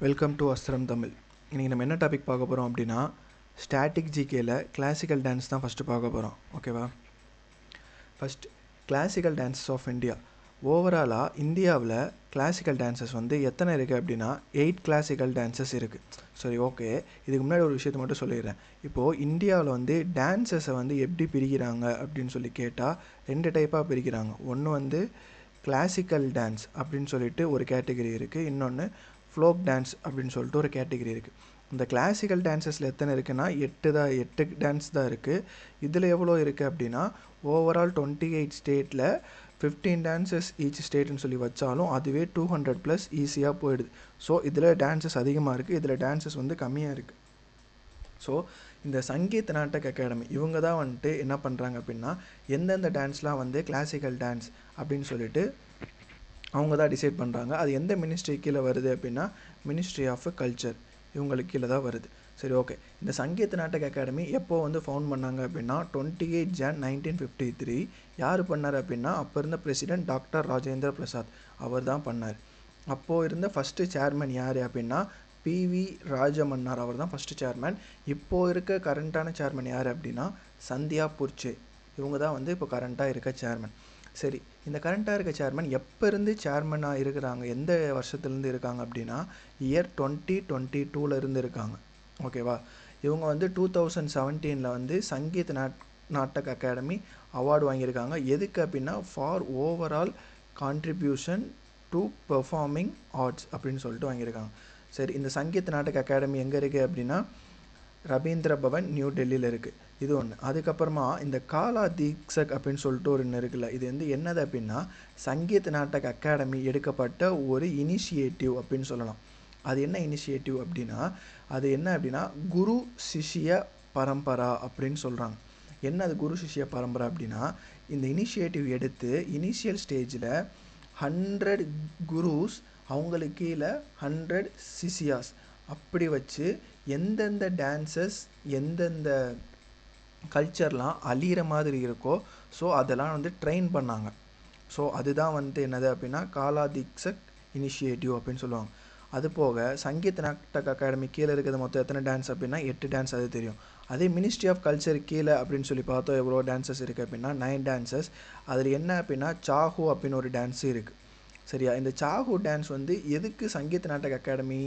Welcome to அஸ்திரம் தமிழ். இன்றைக்கி நம்ம என்ன டாபிக் பார்க்க போகிறோம் அப்படின்னா, ஸ்டாட்டிக் ஜிகேயில் கிளாசிக்கல் டான்ஸ் தான் ஃபஸ்ட்டு பார்க்க போகிறோம். ஓகேவா? First classical dances of India. ஓவராலாக இந்தியாவில் கிளாசிக்கல் டான்ஸஸ் வந்து எத்தனை இருக்குது அப்படின்னா 8 கிளாசிக்கல் டான்ஸஸ் இருக்குது. சரி, ஓகே. இதுக்கு முன்னாடி ஒரு விஷயத்தை மட்டும் சொல்லிடுறேன். இப்போது இந்தியாவில் வந்து டான்ஸஸை வந்து எப்படி பிரிக்கிறாங்க அப்படின்னு சொல்லி கேட்டால் 2 டைப்பாக பிரிக்கிறாங்க. ஒன்று வந்து கிளாசிக்கல் டான்ஸ் அப்படின்னு சொல்லிட்டு ஒரு கேட்டகரி இருக்குது. இன்னொன்று ஃப்ளோக் டான்ஸ் அப்படின்னு சொல்லிட்டு ஒரு கேட்டகரி இருக்குது. இந்த கிளாசிக்கல் டான்ஸஸில் எத்தனை இருக்குன்னா 8 டான்ஸ் தான் இருக்குது. இதில் எவ்வளோ இருக்குது அப்படின்னா ஓவரால் 28 ஸ்டேட்டில் 15 டான்ஸஸ் ஈச் ஸ்டேட்னு சொல்லி வச்சாலும் அதுவே 200+ ஈஸியாக போயிடுது. ஸோ இதில் டான்ஸஸ் அதிகமாக இருக்குது, இதில் டான்ஸஸ் வந்து கம்மியாக இருக்குது. ஸோ இந்த சங்கீத் நாட்டக் அகாடமி இவங்க தான் வந்துட்டு என்ன பண்ணுறாங்க அப்படின்னா எந்தெந்த டான்ஸ்லாம் வந்து கிளாசிக்கல் டான்ஸ் அப்படின்னு சொல்லிட்டு அவங்க தான் டிசைட் பண்ணுறாங்க. அது எந்த மினிஸ்ட்ரி கீழே வருது அப்படின்னா மினிஸ்ட்ரி ஆஃப் கல்ச்சர் இவங்களுக்கு கீழே தான் வருது. சரி, ஓகே. இந்த சங்கீத் நாட்டக் அகாடமி எப்போ வந்து ஃபவுண்ட் பண்ணாங்க அப்படின்னா 28 ஜான் 1953. யார் பண்ணார் அப்படின்னா அப்போ இருந்த பிரசிடென்ட் டாக்டர் ராஜேந்திர பிரசாத் அவர் தான் பண்ணார். அப்போது இருந்த ஃபஸ்ட்டு சேர்மன் யார் அப்படின்னா PV ராஜமன்னார் அவர் தான் ஃபஸ்ட்டு சேர்மன். இப்போது இருக்க கரண்ட்டான சேர்மன் யார் அப்படின்னா சந்தியா புர்ச்சே இவங்க தான் வந்து இப்போ கரண்ட்டாக இருக்க சேர்மன். சரி, இந்த கரண்ட்டாக இருக்க சேர்மன் எப்போ இருந்து சேர்மனாக இருக்கிறாங்க, எந்த வருஷத்துலேருந்து இருக்காங்க அப்படின்னா இயர் 2022 இருக்காங்க. ஓகேவா? இவங்க வந்து 2017 வந்து சங்கீத் நாட்டக் அகாடமி அவார்டு வாங்கியிருக்காங்க. எதுக்கு அப்படின்னா for overall contribution to performing arts அப்படின்னு சொல்லிட்டு வாங்கியிருக்காங்க. சரி, இந்த சங்கீத் நாட்டக் அகாடமி எங்கே இருக்குது அப்படின்னா ரவீந்திர பவன் நியூ டெல்லியில் இருக்குது. இது ஒன்று. அதுக்கப்புறமா இந்த காலா தீக்ஷக் அப்படின்னு சொல்லிட்டு ஒரு ஒன்று இருக்குல்ல, இது வந்து என்னது அப்படின்னா சங்கீத் நாட்டக் அகாடமி எடுக்கப்பட்ட ஒரு இனிஷியேட்டிவ் அப்படின்னு சொல்லலாம். அது என்ன இனிஷியேட்டிவ் அப்படின்னா அது என்ன அப்படின்னா குரு சிஷ்ய பரம்பரா அப்படின்னு சொல்கிறாங்க. என்ன அது குரு சிஷ்ய பரம்பரா அப்படின்னா இந்த இனிஷியேட்டிவ் எடுத்து இனிஷியல் ஸ்டேஜில் 100 குருஸ் அவங்களுக்கு கீழே 100 சிஷியாஸ் அப்படி வச்சு எந்தெந்த டான்சஸ் எந்தெந்த கல்ச்சர்லாம் அழிகிற மாதிரி இருக்கோ ஸோ அதெல்லாம் வந்து ட்ரெயின் பண்ணாங்க. ஸோ அதுதான் வந்து என்னது அப்படின்னா காலா தீக்ஷக் இனிஷியேட்டிவ் அப்படின்னு சொல்லுவாங்க. அது போக சங்கீத் நாட்டக் அகாடமி கீழே இருக்கிறது மொத்தம் எத்தனை டான்ஸ் அப்படின்னா 8 டான்ஸ், அது தெரியும். அதே மினிஸ்ட்ரி ஆஃப் கல்ச்சர் கீழே அப்படின்னு சொல்லி பார்த்தோம் எவ்வளோ டான்ஸஸ் இருக்குது அப்படின்னா 9 டான்ஸஸ். அதில் என்ன அப்படின்னா சாஹூ அப்படின்னு ஒரு டான்ஸு இருக்குது. சரியா? இந்த சாஹூ டான்ஸ் வந்து எதுக்கு சங்கீத் நாட்டக் அகாடமி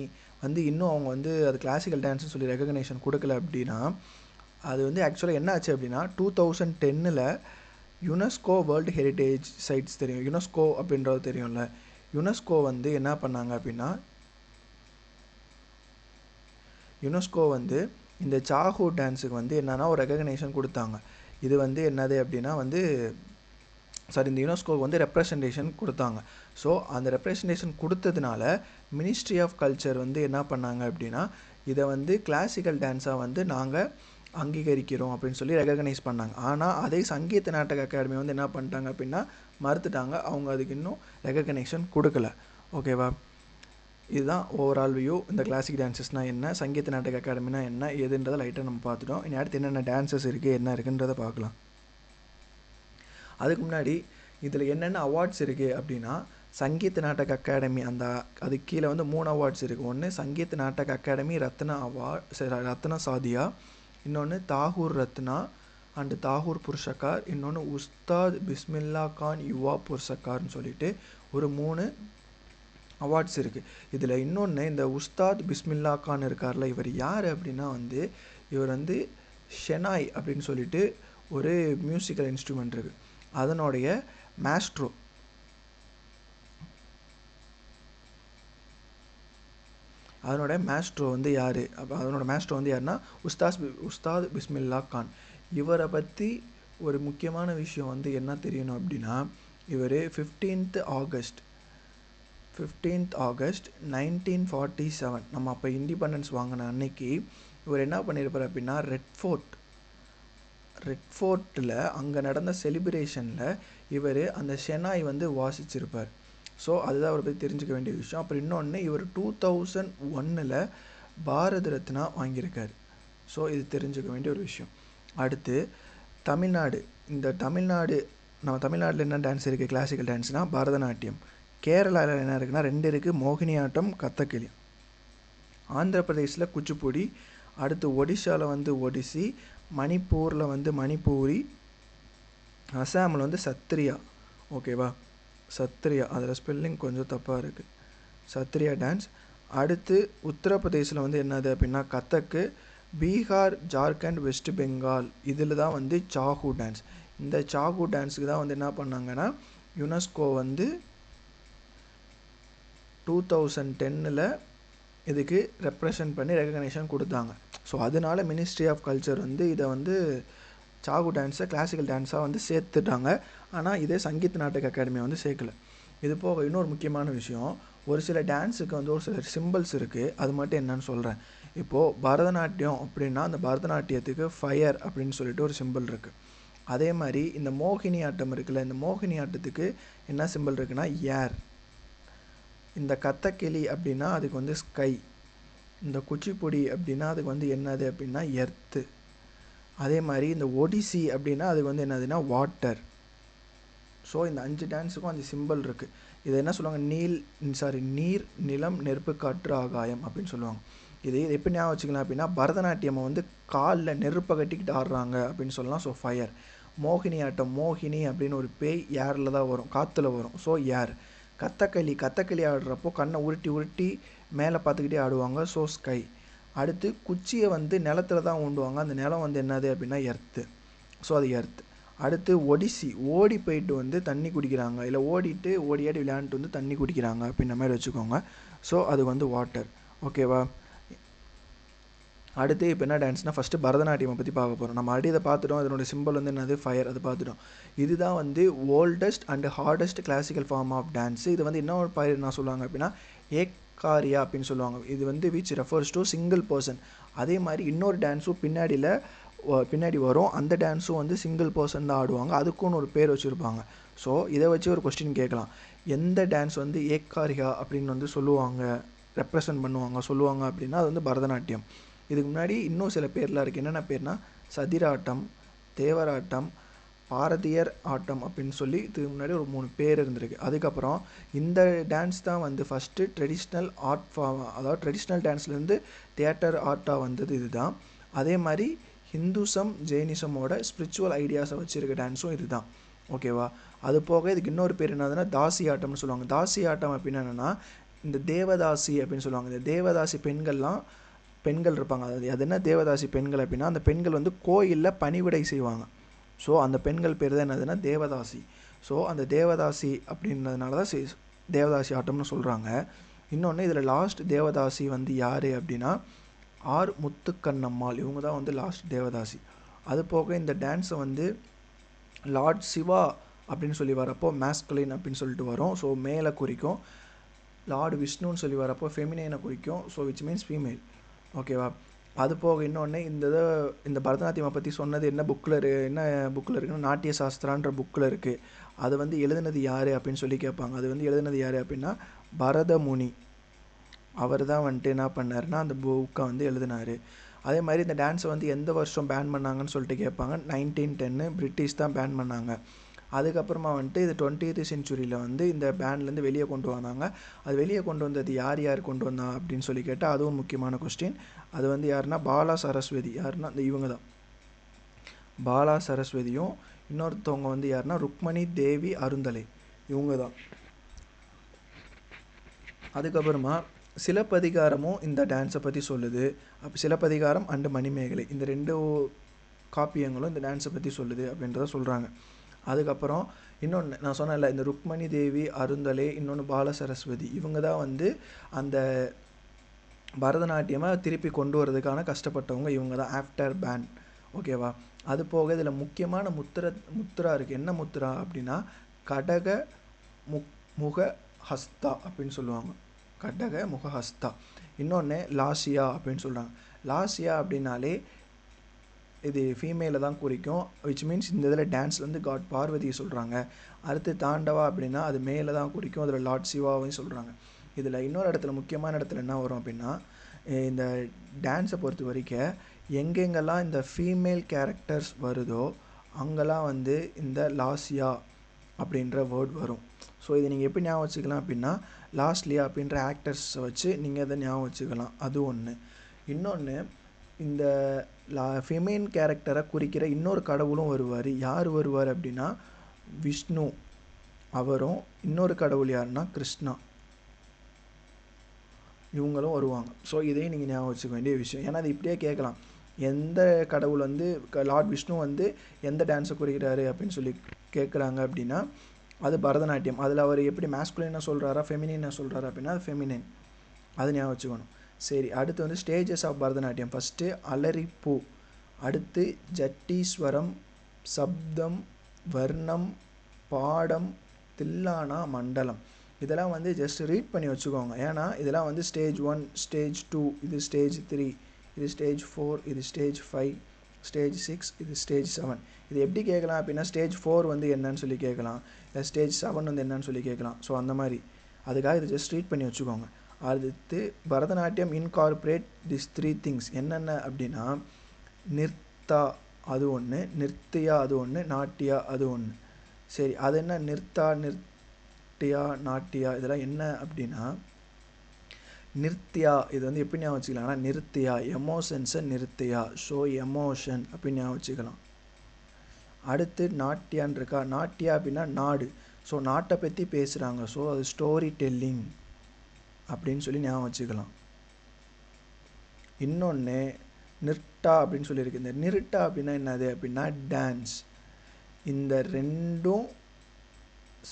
வந்து இன்னும் அவங்க வந்து அது கிளாசிக்கல் டான்ஸ்னு சொல்லி ரெகக்னேஷன் கொடுக்கல அப்படின்னா அது வந்து ஆக்சுவலாக என்ன ஆச்சு அப்படின்னா 2010 யுனெஸ்கோ வேர்ல்டு ஹெரிட்டேஜ் சைட்ஸ் தெரியும், யுனெஸ்கோ அப்படின்றது தெரியும்ல. யுனெஸ்கோ வந்து என்ன பண்ணாங்க அப்படின்னா யுனெஸ்கோ வந்து இந்த சாஹூ டான்ஸுக்கு வந்து என்னன்னா ஒரு ரெகக்னேஷன் கொடுத்தாங்க. இது வந்து என்னது அப்படின்னா வந்து இந்த யுனெஸ்கோவுக்கு வந்து ரெப்ரசன்டேஷன் கொடுத்தாங்க. ஸோ அந்த ரெப்ரசன்டேஷன் கொடுத்ததுனால மினிஸ்ட்ரி ஆஃப் கல்ச்சர் வந்து என்ன பண்ணாங்க அப்படின்னா இதை வந்து கிளாசிக்கல் டான்ஸாக வந்து நாங்கள் அங்கீகரிக்கிறோம் அப்படின்னு சொல்லி ரெகக்னைஸ் பண்ணாங்க. ஆனால் அதே சங்கீத் நாட்டக் அகாடமி வந்து என்ன பண்ணிட்டாங்க அப்படின்னா மறுத்துட்டாங்க. அவங்க அதுக்கு இன்னும் ரெகக்னேஷன் கொடுக்கல. ஓகேவா? இதுதான் ஓவரால் வியூ. இந்த கிளாசிக் டான்ஸஸ்னால் என்ன, சங்கீத் நாட்டக் அகாடமினா என்ன ஏதுன்றதை லைட்டாக நம்ம பார்த்துட்டோம். இனி அடுத்து என்னென்ன டான்ஸஸ் இருக்குது என்ன இருக்குன்றதை பார்க்கலாம். அதுக்கு முன்னாடி இதில் என்னென்ன அவார்ட்ஸ் இருக்குது அப்படின்னா சங்கீத் நாட்டக் அகாடமி அந்த அதுக்கு கீழே வந்து 3 அவார்ட்ஸ் இருக்குது. ஒன்று சங்கீத் நாட்டக் அகாடமி ரத்னா அவார்ட், ரத்னா சாதியா, இன்னொன்று தாகூர் ரத்னா அண்டு தாகூர் புரஸ்கார், இன்னொன்று உஸ்தாத் பிஸ்மில்லா கான் யுவா புரஸ்கார்னு சொல்லிட்டு ஒரு 3 அவார்ட்ஸ் இருக்குது. இதில் இன்னொன்று இந்த உஸ்தாத் பிஸ்மில்லா கான் இருக்கார்ல, இவர் யார் அப்படின்னா வந்து இவர் வந்து ஷெனாய் அப்படின்னு சொல்லிட்டு ஒரு மியூசிக்கல் இன்ஸ்ட்ருமெண்ட் இருக்குது, அதனுடைய மேஸ்ட்ரோ. அதனோட மேஸ்ட்ரோ வந்து யார் அப்போ அதனோட மேஸ்ட்ரோ வந்து யாருன்னா உஸ்தாத் பிஸ்மில்லா கான். இவரை பற்றி ஒரு முக்கியமான விஷயம் வந்து என்ன தெரியணும் அப்படின்னா இவர் 15th ஆகஸ்ட் 1947 நம்ம அப்போ இண்டிபெண்டன்ஸ் வாங்கின அன்னைக்கு இவர் என்ன பண்ணியிருப்பார் அப்படின்னா ரெட் ஃபோர்ட்டில் அங்கே நடந்த செலிப்ரேஷனில் இவர் அந்த ஷெனாய் வந்து வாசிச்சிருப்பார். ஸோ அதுதான் அவரை பற்றி தெரிஞ்சுக்க வேண்டிய விஷயம். அப்புறம் இன்னொன்று இவர் 2001 பாரத ரத்னா வாங்கியிருக்கார். ஸோ இது தெரிஞ்சுக்க வேண்டிய ஒரு விஷயம். அடுத்து தமிழ்நாடு. இந்த நம்ம தமிழ்நாட்டில் என்ன டான்ஸ் இருக்குது கிளாசிக்கல் டான்ஸ்னால் பரதநாட்டியம். கேரளாவில் என்ன இருக்குன்னா 2 இருக்குது, மோகினி ஆட்டம், கதகளி. ஆந்திர பிரதேசில் குச்சிப்புடி, அடுத்து ஒடிஷாவில் வந்து ஒடிசி, மணிப்பூரில் வந்து மணிப்பூரி, அசாமில் வந்து சத்ரியா. ஓகேவா, சத்ரியா, அதில் ஸ்பெல்லிங் கொஞ்சம் தப்பாக இருக்குது, சத்ரியா டான்ஸ். அடுத்து உத்தரப்பிரதேசில் வந்து என்னது அப்படின்னா கதக்கு, பீகார், ஜார்க்கண்ட், வெஸ்ட் பெங்கால் இதில் தான் வந்து சாகு டான்ஸ். இந்த சாகு டான்ஸுக்கு தான் வந்து என்ன பண்ணாங்கன்னா யுனெஸ்கோ வந்து 2010 இதுக்கு ரெப்ரசன்ட் பண்ணி ரெகக்னேஷன் கொடுத்தாங்க. ஸோ அதனால மினிஸ்ட்ரி ஆஃப் கல்ச்சர் வந்து இதை வந்து சாகு டான்ஸை கிளாசிக்கல் டான்ஸாக வந்து சேர்த்துட்டாங்க. ஆனால் இதே சங்கீத் நாடக அகாடமியை வந்து சேர்க்கல. இது போக இன்னொரு முக்கியமான விஷயம், ஒரு சில டான்ஸுக்கு வந்து ஒரு சில சிம்பிள்ஸ் இருக்குது, அது மட்டும் என்னன்னு சொல்கிறேன். இப்போது பரதநாட்டியம் அப்படின்னா அந்த பரதநாட்டியத்துக்கு ஃபயர் அப்படின்னு சொல்லிட்டு ஒரு சிம்பிள் இருக்குது. அதே மாதிரி இந்த மோகினி ஆட்டம் இருக்குல்ல, இந்த மோகினி ஆட்டத்துக்கு என்ன சிம்பிள் இருக்குன்னா ஏர். இந்த கத்தக்கிளி அப்படின்னா அதுக்கு வந்து ஸ்கை. இந்த குச்சிப்புடி அப்படின்னா அதுக்கு வந்து என்னது அப்படின்னா எர்த்து. அதே மாதிரி இந்த ஒடிசி அப்படின்னா அதுக்கு வந்து என்னதுன்னா வாட்டர். ஸோ இந்த 5 டான்ஸுக்கும் அந்த சிம்பிள் இருக்குது. இதை என்ன சொல்லுவாங்க, நீர், நிலம், நெருப்பு, காற்று, ஆகாயம் அப்படின்னு சொல்லுவாங்க. இது எப்படி ஞாபகம் வச்சுக்கலாம் அப்படின்னா பரதநாட்டியமை வந்து காலில் நெருப்பை கட்டிக்கிட்டு ஆடுறாங்க அப்படின்னு சொல்லலாம். So fire. மோகினி ஆட்டம், மோகினி அப்படின்னு ஒரு பேய் ஏரில் தான் வரும், காற்றுல வரும். So air. கத்தக்களி ஆடுறப்போ கண்ணை உருட்டி உருட்டி மேலே பார்த்துக்கிட்டே ஆடுவாங்க. So sky. அடுத்து குச்சியை வந்து நிலத்துல தான் ஊண்டுவாங்க, அந்த நிலம் வந்து என்னது அப்படின்னா எர்த்து. ஸோ அது எர்த். அடுத்து ஒடிசி, ஓடி போயிட்டு வந்து தண்ணி குடிக்கிறாங்க, இல்லை ஓடியாடி விளையாண்டுட்டு வந்து தண்ணி குடிக்கிறாங்க அப்படின்ற மாதிரி வச்சுக்கோங்க. ஸோ அது வந்து வாட்டர். ஓகேவா. அடுத்து இப்போ என்ன டான்ஸ்னால் ஃபஸ்ட்டு பரதநாட்டியம் பற்றி பார்க்க போகிறோம். நம்ம ஆல்ரெடி இதை பார்த்துட்டோம், அதனோட சிம்பிள் வந்து என்னது ஃபயர், அது பார்த்துட்டோம். இதுதான் வந்து oldest and hardest classical form of dance. இது வந்து இன்னொரு பேர் என்ன சொல்லுவாங்க அப்படின்னா ஏக்காரியா அப்படின்னு சொல்லுவாங்க. இது வந்து which refers to single person. அதே மாதிரி இன்னொரு டான்ஸும் பின்னாடி வரும், அந்த டான்ஸும் வந்து சிங்கிள் பர்சன் தான் ஆடுவாங்க, அதுக்குன்னு ஒரு பேர் வச்சுருப்பாங்க. ஸோ இதை வச்சு ஒரு கொஸ்டின் கேட்கலாம், எந்த டான்ஸ் வந்து ஏக்காரியா அப்படின்னு வந்து ரெப்ரசன்ட் சொல்லுவாங்க அப்படின்னா அது வந்து பரதநாட்டியம். இதுக்கு முன்னாடி இன்னும் சில பேர்லாம் இருக்குது. என்னென்ன பேர்னா சதிராட்டம், தேவராட்டம், பாரதியர் ஆட்டம் அப்படின்னு சொல்லி இதுக்கு முன்னாடி ஒரு 3 பேர் இருந்திருக்கு. அதுக்கப்புறம் இந்த டான்ஸ் தான் வந்து ஃபஸ்ட்டு ட்ரெடிஷ்னல் ஆர்ட் ஃபார்ம், அதாவது ட்ரெடிஷ்னல் டான்ஸ்லேருந்து தியேட்டர் ஆர்ட்டாக வந்தது இதுதான். அதே மாதிரி ஹிந்துசம், ஜெயினிசமோட ஸ்பிரிச்சுவல் ஐடியாஸை வச்சுருக்க டான்ஸும் இதுதான். ஓகேவா. அது போக இதுக்கு இன்னொரு பேர் என்னதுன்னா தாசி ஆட்டம்னு சொல்லுவாங்க. தாசி ஆட்டம் அப்படின்னு என்னென்னா இந்த தேவதாசி அப்படின்னு சொல்லுவாங்க. இந்த தேவதாசி பெண்கள் இருப்பாங்க. அது என்ன தேவதாசி பெண்கள் அப்படின்னா அந்த பெண்கள் வந்து கோயிலில் பணிவிடை செய்வாங்க. ஸோ அந்த பெண்கள் பேர் தான் என்னதுன்னா தேவதாசி. ஸோ அந்த தேவதாசி அப்படின்றதுனால தான் தேவதாசி ஆட்டம்னு சொல்கிறாங்க. இன்னொன்று இதில் லாஸ்ட் தேவதாசி வந்து யார் அப்படின்னா ஆர் முத்துக்கண்ணம்மாள், இவங்க தான் வந்து லாஸ்ட் தேவதாசி. அது போக இந்த டான்ஸை வந்து லார்ட் சிவா அப்படின்னு சொல்லி வரப்போ மேஸ்குலின் அப்படின்னு சொல்லிட்டு வரும், ஸோ மேலே குறிக்கும். லார்டு விஷ்ணுன்னு சொல்லி வரப்போ ஃபெமினைனை குறிக்கும், ஸோ விச் மீன்ஸ் ஃபீமேல். ஓகேவா. அது போக இன்னொன்று இந்த பரதநாட்டியமை பற்றி சொன்னது என்ன புக்கில் இருக்குன்னா நாட்டிய சாஸ்திரான்ற புக்கில் இருக்குது. அது வந்து எழுதுனது யார் அப்படின்னு சொல்லி கேட்பாங்க. அது வந்து எழுதுனது யார் அப்படின்னா பரதமுனி. அவர் தான் வந்துட்டு என்ன பண்ணாருன்னா அந்த புக்கை வந்து எழுதினார். அதே மாதிரி இந்த டான்ஸை வந்து எந்த வருஷம் பேன் பண்ணாங்கன்னு சொல்லிட்டு கேட்பாங்க. 1910 பிரிட்டிஷ் தான் பேன் பண்ணாங்க. அதுக்கப்புறமா வந்துட்டு இது 20th செஞ்சுரியில் வந்து இந்த பேன்லேருந்து வெளியே கொண்டு வந்தாங்க. அது வெளியே கொண்டு வந்தது யார் கொண்டு வந்தா அப்படின்னு சொல்லி கேட்டால் அதுவும் முக்கியமான கொஸ்டின். அது வந்து யாருன்னா பாலா சரஸ்வதி. யாருன்னா இவங்க தான் பாலா சரஸ்வதியும் இன்னொருத்தவங்க வந்து யாருன்னா ருக்மணி தேவி அருந்தலை, இவங்க தான். அதுக்கப்புறமா சிலப்பதிகாரமும் இந்த டான்ஸை பற்றி சொல்லுது. சிலப்பதிகாரம் அண்டு மணிமேகலை இந்த 2 காப்பியங்களும் இந்த டான்ஸை பற்றி சொல்லுது அப்படின்றத சொல்கிறாங்க. அதுக்கப்புறம் இன்னொன்று நான் சொன்னேன்ல, இந்த ருக்மணி தேவி அருந்தலை, இன்னொன்று பால சரஸ்வதி, இவங்க தான் வந்து அந்த பரதநாட்டியமாக திருப்பி கொண்டு வரதுக்கான கஷ்டப்பட்டவங்க இவங்க தான் ஆஃப்டர் பேன். ஓகேவா. அது போக இதில் முக்கியமான முத்ரா இருக்குது. என்ன முத்ரா அப்படின்னா கடக முக ஹஸ்தா அப்படின்னு சொல்லுவாங்க. கடக முக ஹஸ்தா. இன்னொன்று லாசியா அப்படின்னு சொல்கிறாங்க. லாசியா அப்படின்னாலே இது ஃபீமேலில் தான் குறிக்கும், விச் மீன்ஸ் இந்த இதில் டான்ஸில் வந்து காட் பார்வதியை சொல்கிறாங்க. அடுத்து தாண்டவா அப்படின்னா அது மேலே தான் குறிக்கும், அதில் லார்ட் சிவாவையும் சொல்கிறாங்க. இதில் இன்னொரு இடத்துல முக்கியமான இடத்துல என்ன வரும் அப்படின்னா இந்த டான்ஸை பொறுத்த வரைக்கும் எங்கெங்கெல்லாம் இந்த ஃபீமேல் கேரக்டர்ஸ் வருதோ அங்கெல்லாம் வந்து இந்த லாசியா அப்படின்ற வேர்ட் வரும். ஸோ இதை நீங்கள் எப்படி ஞாபகம் வச்சுக்கலாம் அப்படின்னா லாஸ்ட்லியா அப்படின்ற ஆக்டர்ஸை வச்சு நீங்கள் அதை ஞாபகம் வச்சுக்கலாம். அது ஒன்று. இன்னொன்று, இந்த ஃபெமைன் கேரக்டரை குறிக்கிற இன்னொரு கடவுளும் வருவார். யார் வருவார் அப்படின்னா விஷ்ணு அவரும், இன்னொரு கடவுள் யாருன்னா கிருஷ்ணா, இவங்களும் வருவாங்க. ஸோ இதையும் நீங்கள் ஞாபகம் வச்சுக்க வேண்டிய விஷயம். ஏன்னா அது இப்படியே கேட்கலாம், எந்த கடவுள் வந்து லார்ட் விஷ்ணு வந்து எந்த டான்ஸை குறிக்கிறாரு அப்படின்னு சொல்லி கேட்குறாங்க அப்படின்னா அது பரதநாட்டியம். அதில் அவர் எப்படி மேஸ்குலினாக சொல்கிறாரா ஃபெமினினாக சொல்கிறாரா அப்படின்னா அது ஃபெமினின். அது ஞாபகம் வச்சுக்கணும். சரி, அடுத்து வந்து ஸ்டேஜஸ் ஆஃப் பரதநாட்டியம். ஃபஸ்ட்டு அலரிப்பூ, அடுத்து ஜட்டீஸ்வரம், சப்தம், வர்ணம், பாடம், தில்லானா, மண்டலம். இதெல்லாம் வந்து ஜஸ்ட் ரீட் பண்ணி வச்சுக்கோங்க. ஏன்னா இதெல்லாம் வந்து ஸ்டேஜ் 1, ஸ்டேஜ் 2, இது ஸ்டேஜ் 3, இது ஸ்டேஜ் 4, இது ஸ்டேஜ் 5, ஸ்டேஜ் 6, இது ஸ்டேஜ் 7. இது எப்படி கேட்கலாம் அப்படின்னா ஸ்டேஜ் 4 வந்து என்னன்னு சொல்லி கேட்கலாம், இல்லை ஸ்டேஜ் 7 வந்து என்னன்னு சொல்லி கேட்கலாம். ஸோ அந்த மாதிரி அதுக்காக இது ஜஸ்ட் ரீட் பண்ணி வச்சுக்கோங்க. அடுத்து பரதநாட்டியம் இன்கார்பரேட் திஸ் 3 திங்ஸ் என்னென்ன அப்படின்னா நிர்த்தா அது ஒன்று, நிர்த்தியா அது ஒன்று, நாட்டியா அது ஒன்று. சரி, அது என்ன நிர்த்தா, நிர்த்தியா, நாட்டியா இதெல்லாம் என்ன அப்படின்னா நிர்த்தியா இது வந்து எப்படி ஞாபகம் வச்சுக்கலாம்னா நிர்த்தியா எமோஷன்ஸை நிர்த்தியா, ஷோ எமோஷன் அப்படின்னு ஞாபகம் வச்சுக்கலாம். அடுத்து நாட்டியான் இருக்கா, நாட்டியா அப்படின்னா நாடு, ஸோ நாட்டை பற்றி பேசுகிறாங்க, ஸோ அது ஸ்டோரி டெல்லிங் அப்படின்னு சொல்லி ஞாபகம் வச்சுக்கலாம். இன்னொன்று நிர்ட்டா அப்படின்னு சொல்லியிருக்கு. இந்த நிர்ட்டா அப்படின்னா என்னது அப்படின்னா டான்ஸ். இந்த ரெண்டும்